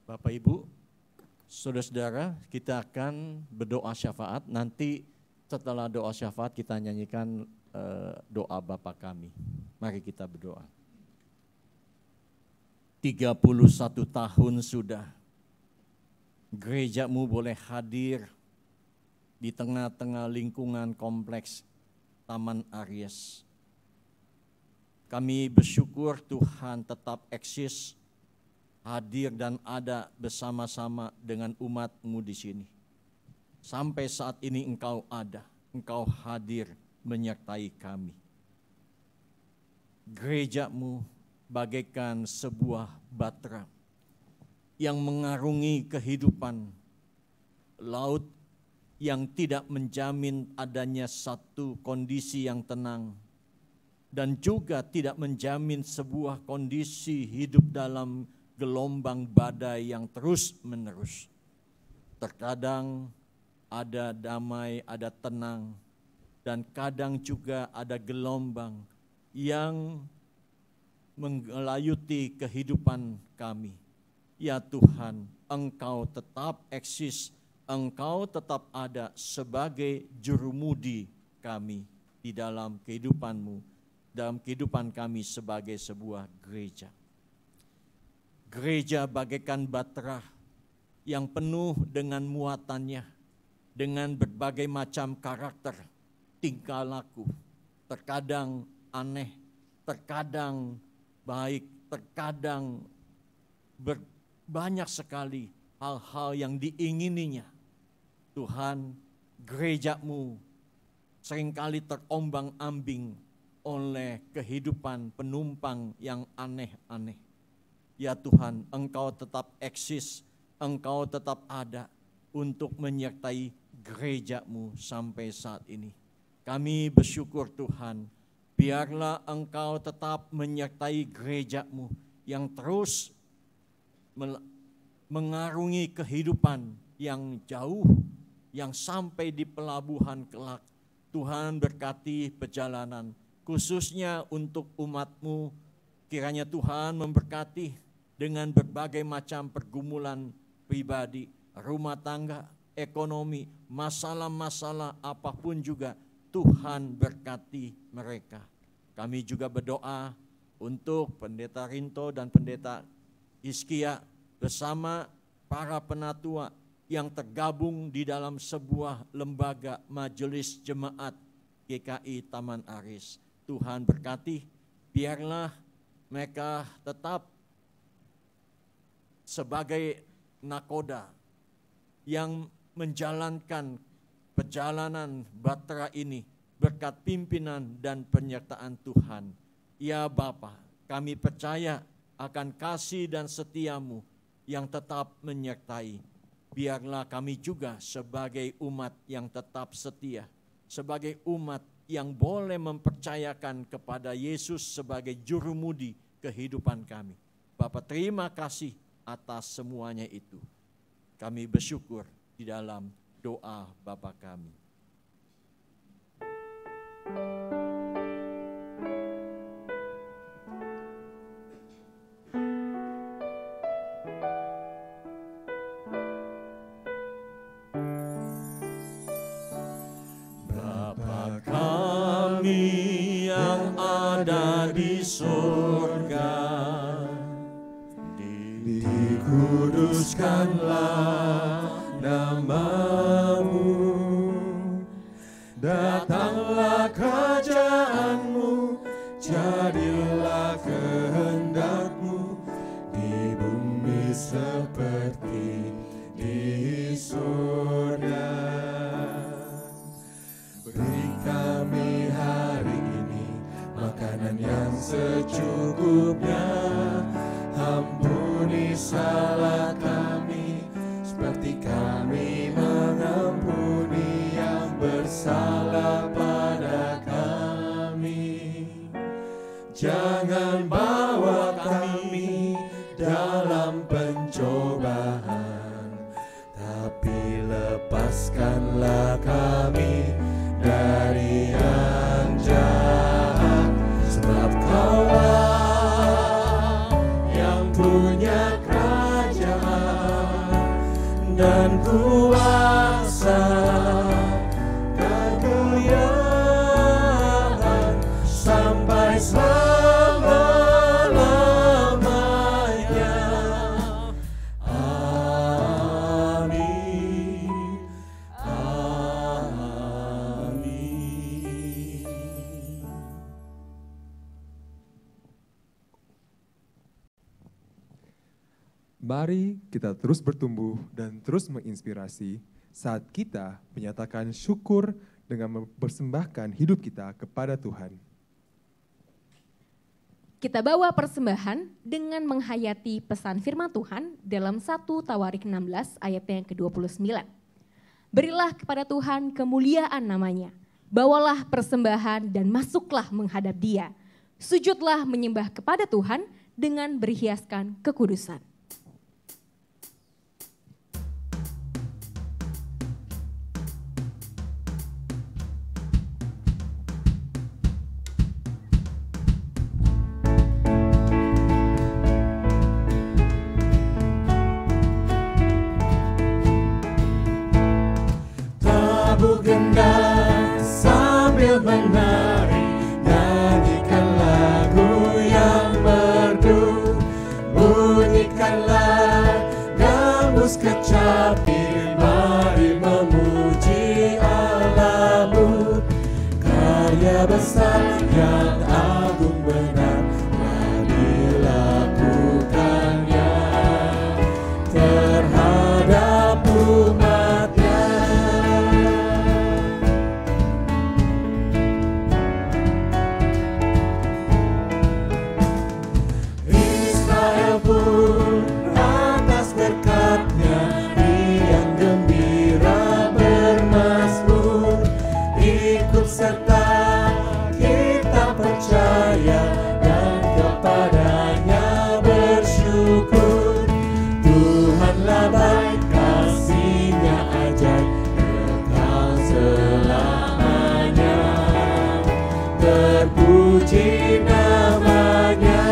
Bapak Ibu, saudara-saudara, kita akan berdoa syafaat. Nanti setelah doa syafaat kita nyanyikan doa Bapa kami. Mari kita berdoa. 31 tahun sudah gerejamu boleh hadir di tengah-tengah lingkungan kompleks Taman Aries. Kami bersyukur Tuhan tetap eksis, hadir dan ada bersama-sama dengan umat-Mu di sini. Sampai saat ini Engkau ada, Engkau hadir menyertai kami. Gereja-Mu bagaikan sebuah batra yang mengarungi kehidupan, laut yang tidak menjamin adanya satu kondisi yang tenang, dan juga tidak menjamin sebuah kondisi hidup dalam gelombang badai yang terus-menerus. Terkadang ada damai, ada tenang, dan kadang juga ada gelombang yang mengelayuti kehidupan kami. Ya Tuhan, Engkau tetap eksis, Engkau tetap ada sebagai jurumudi kami di dalam kehidupan-Mu, dalam kehidupan kami sebagai sebuah gereja. Gereja bagaikan batra yang penuh dengan muatannya, dengan berbagai macam karakter, tingkah laku, terkadang aneh, terkadang baik, terkadang banyak sekali hal-hal yang diingininya. Tuhan, gereja-Mu seringkali terombang-ambing oleh kehidupan penumpang yang aneh-aneh. Ya Tuhan, Engkau tetap eksis, Engkau tetap ada untuk menyertai gereja-Mu sampai saat ini. Kami bersyukur Tuhan, biarlah Engkau tetap menyertai gereja-Mu yang terus mengarungi kehidupan yang jauh, yang sampai di pelabuhan kelak. Tuhan berkati perjalanan, khususnya untuk umat-Mu, kiranya Tuhan memberkati dengan berbagai macam pergumulan pribadi, rumah tangga, ekonomi, masalah-masalah apapun juga, Tuhan berkati mereka. Kami juga berdoa untuk Pendeta Rinto dan Pendeta Hizkia bersama para penatua yang tergabung di dalam sebuah lembaga majelis jemaat GKI Taman Aries. Tuhan berkati, biarlah mereka tetap sebagai nakoda yang menjalankan perjalanan batra ini berkat pimpinan dan penyertaan Tuhan. Ya Bapa, kami percaya akan kasih dan setiamu yang tetap menyertai. Biarlah kami juga sebagai umat yang tetap setia, sebagai umat yang boleh mempercayakan kepada Yesus sebagai jurumudi kehidupan kami. Bapa, terima kasih atas semuanya itu. Kami bersyukur di dalam doa Bapa kami. Bapa kami yang ada di surga, dikuduskanlah namamu, datanglah kerajaanmu, jadilah kehendakmu di bumi seperti di surga. Beri kami hari ini makanan yang secukupnya, ampuni salah kami seperti kami mengampuni yang bersalah pada kami. Jangan bawa kami dalam pencobaan, tapi lepaskanlah kami dari yang jahat. Sebab Kaulah yang punya kerajaan dan kuasa dan kemuliaan sampai selama-lamanya. Amin. Amin. Mari kita terus bertumbuh dan terus menginspirasi saat kita menyatakan syukur dengan mempersembahkan hidup kita kepada Tuhan. Kita bawa persembahan dengan menghayati pesan firman Tuhan dalam 1 Tawarik 16 ayat yang ke-29. Berilah kepada Tuhan kemuliaan namanya, bawalah persembahan dan masuklah menghadap Dia. Sujudlah menyembah kepada Tuhan dengan berhiaskan kekudusan. Tabuh gendang sambil menari, nyanyikan lagu yang merdu, bunyikanlah gambus kecapi, mari memuji Allahmu. Karya besar yang agung benar telah dilakukannya terhadap umatnya. Israel pun atas berkatnya riang gembira bermazmur, ikut serta kita percaya dan kepadanya bersyukur. Tuhanlah baik, kasih-Nya ajaib kekal selamanya, terpuji namanya.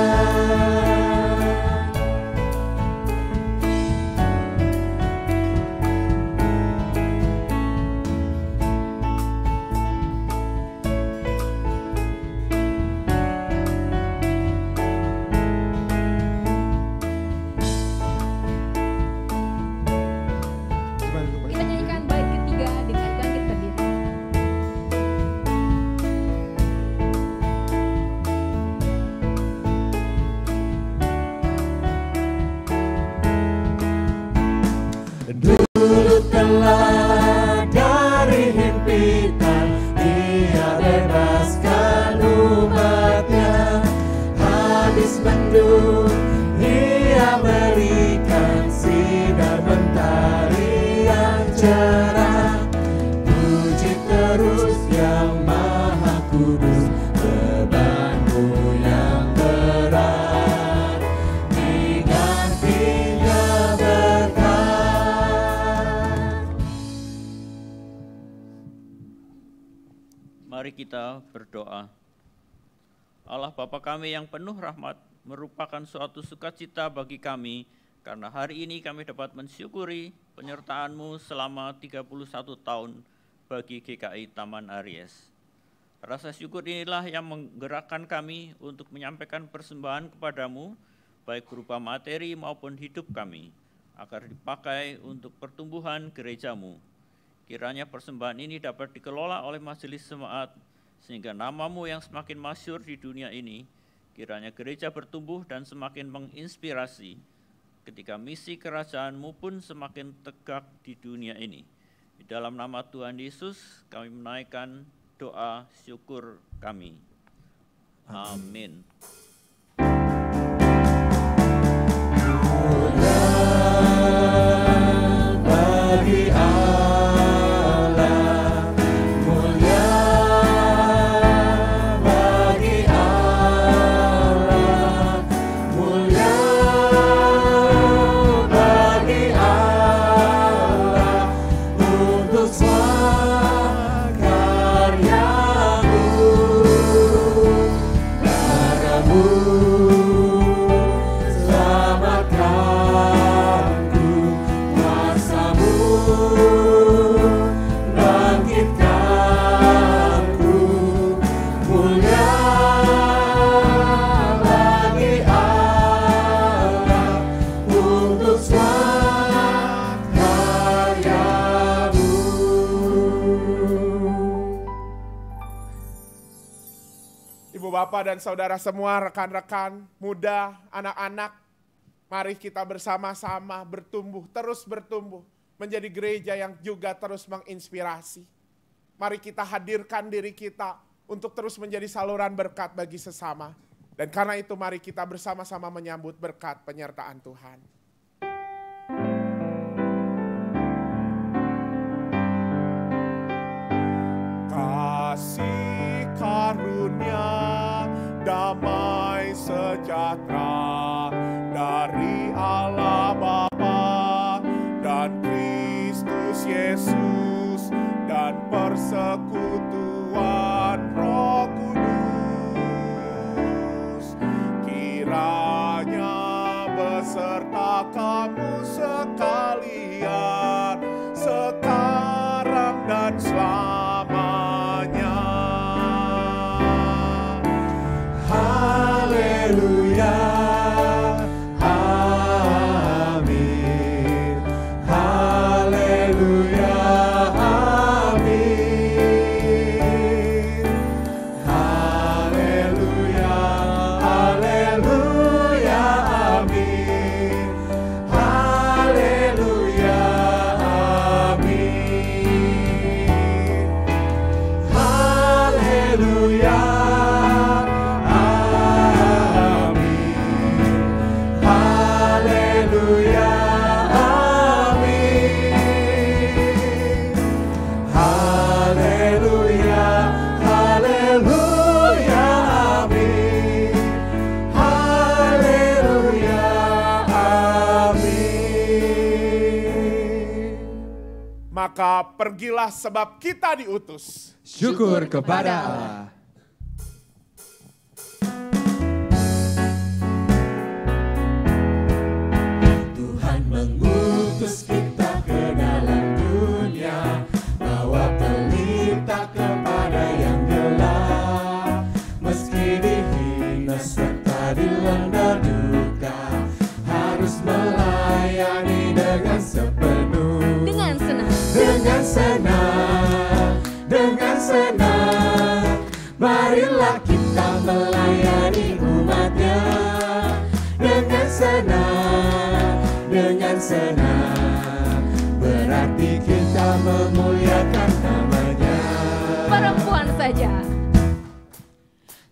Kita nyanyikan bait ketiga dengan bangkit berdiri. kita berdoa. Allah Bapa kami yang penuh rahmat, merupakan suatu sukacita bagi kami, karena hari ini kami dapat mensyukuri penyertaan-Mu selama 31 tahun bagi GKI Taman Aries. Rasa syukur inilah yang menggerakkan kami untuk menyampaikan persembahan kepadamu, baik berupa materi maupun hidup kami, agar dipakai untuk pertumbuhan gereja-Mu. Kiranya persembahan ini dapat dikelola oleh Majelis Jemaat, sehingga nama-Mu yang semakin masyhur di dunia ini, kiranya gereja bertumbuh dan semakin menginspirasi, ketika misi kerajaan-Mu pun semakin tegak di dunia ini. Di dalam nama Tuhan Yesus kami menaikkan doa syukur kami. Amin. Bagi Allah, mulia bagi Allah, mulia bagi Allah, untuk karya-Mu, darah-Mu selamatkanku, kuasa-Mu bangkitkanku, mulia bagi Allah, untuk karya-Mu. Ibu bapak dan saudara semua, rekan-rekan muda, anak-anak, mari kita bersama-sama bertumbuh, terus bertumbuh, menjadi gereja yang juga terus menginspirasi. Mari kita hadirkan diri kita untuk terus menjadi saluran berkat bagi sesama. Dan karena itu mari kita bersama-sama menyambut berkat penyertaan Tuhan. Kasih karunia, damai sejahtera dari Allah Bapa dan Kristus Yesus, dan persekutuan Roh Kudus kiranya beserta kamu sekalian, sekarang dan selamanya. Haleluya, amin. Haleluya, amin. Haleluya, haleluya, amin. Haleluya, amin. Haleluya. Maka pergilah sebab kita diutus. Syukur kepada Allah. Tuhan mengutus kita ke dalam dunia, bawa pelita kepada yang gelap. Meski dihina serta dilanda duka, harus melayani dengan sepenuh. Dengan senang, dengan senang, dengan senang, marilah kita melayani umatnya. Dengan senang, berarti kita memuliakan namanya. perempuan saja.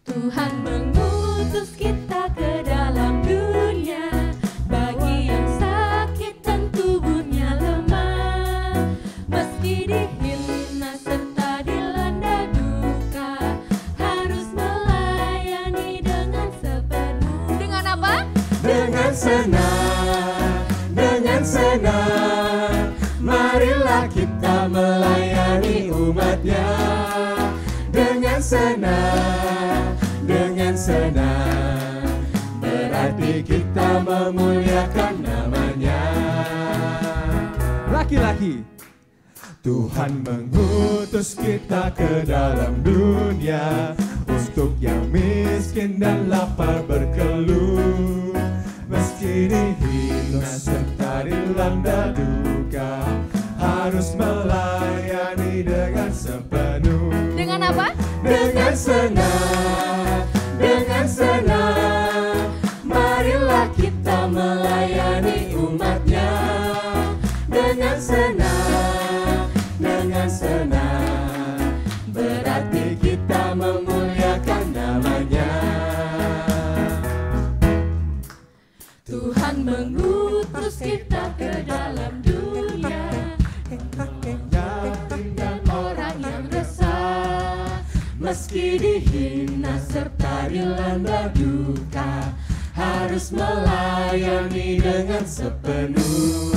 Tuhan mengutus kita ke dalam dunia, bagi yang sakit dan tubuhnya lemah. Meski dihina serta dilanda duka, harus melayani dengan sepenuh. Dengan apa? Dengan senang, marilah kita melayani umatnya. Dengan senang, dengan senang, berarti kita memuliakan namanya. Laki-laki. Tuhan mengutus kita ke dalam dunia untuk yang miskin dan lapar berkeluh. Meski dihina serta dilanda duka, harus melayani dengan sepenuh. Dengan apa? Dengan senang, dengan senang, marilah kita melayani umatnya. Dengan senang, dengan senang, berarti kita memuliakan namanya. Tuhan mengutus kita ke dalam dunia, dan orang yang resah, meski dihina serta dilanda duka, harus melayani dengan sepenuh.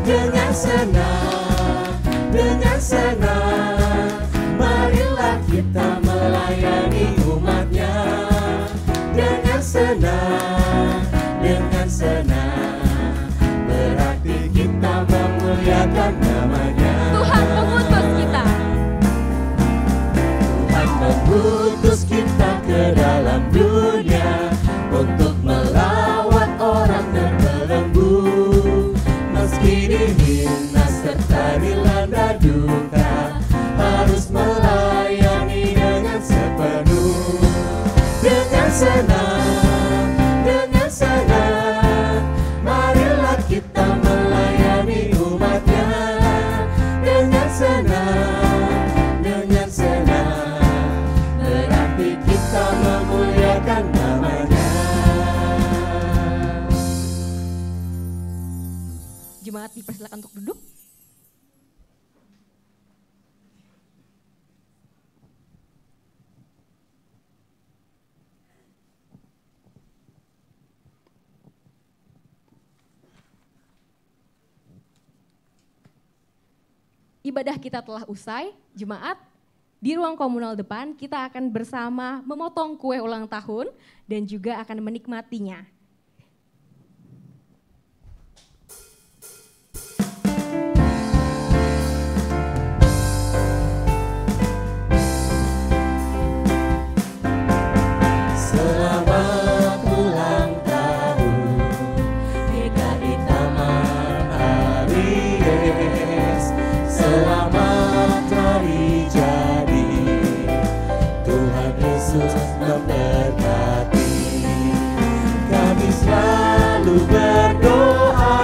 Dengan senang, dengan senang, marilah kita melayani umatnya. Dengan senang, dengan senang, berarti kita memuliakan namanya. Tuhan mengutus kita. Tuhan mengutus kita ke dalam dunia untuk melawat orang terbelenggu. Meski dihina serta dilanda duka, harus melayani dengan sepenuh. Dengan senang, dengan senang, marilah kita melayani umatnya. Dengan senang, dengan senang, berarti kita memuliakan namanya. Jemaat dipersilakan untuk duduk. Ibadah kita telah usai, jemaat. Di ruang komunal depan kita akan bersama memotong kue ulang tahun dan juga akan menikmatinya. Selamat ulang tahun GKI Taman Aries. Selamat hari jadi, Tuhan Yesus memberkati. Kami selalu berdoa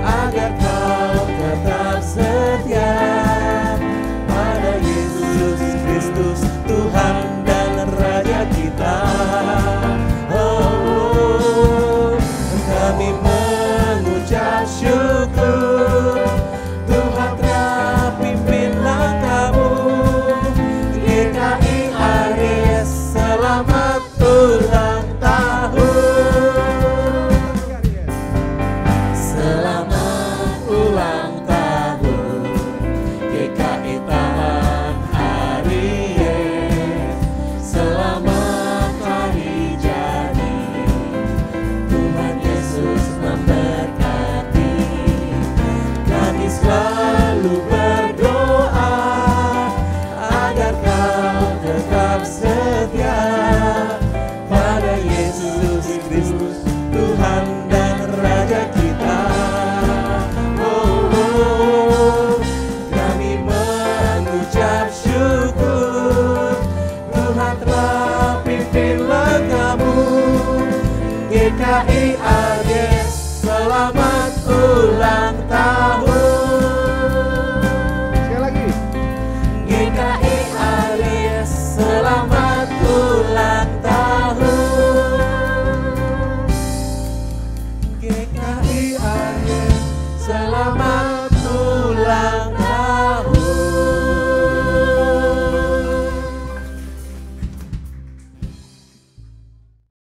agar kau tetap setia pada Yesus Kristus Tuhan dan Raja kita. Oh, kami mengucap syukur, Tuhan telah pimpin langkahmu. GKI Aries, selamat ulang tahun. Selamat ulang tahun GKI Taman Aries. Selamat hari jadi, Tuhan Yesus memberkati. Kami selalu berdoa agar kau tetap setia pada Yesus Kristus Tuhan dan Raja kita. Oh, kami mengucap syukur, Tuhan telah pimpin langkahmu. GKI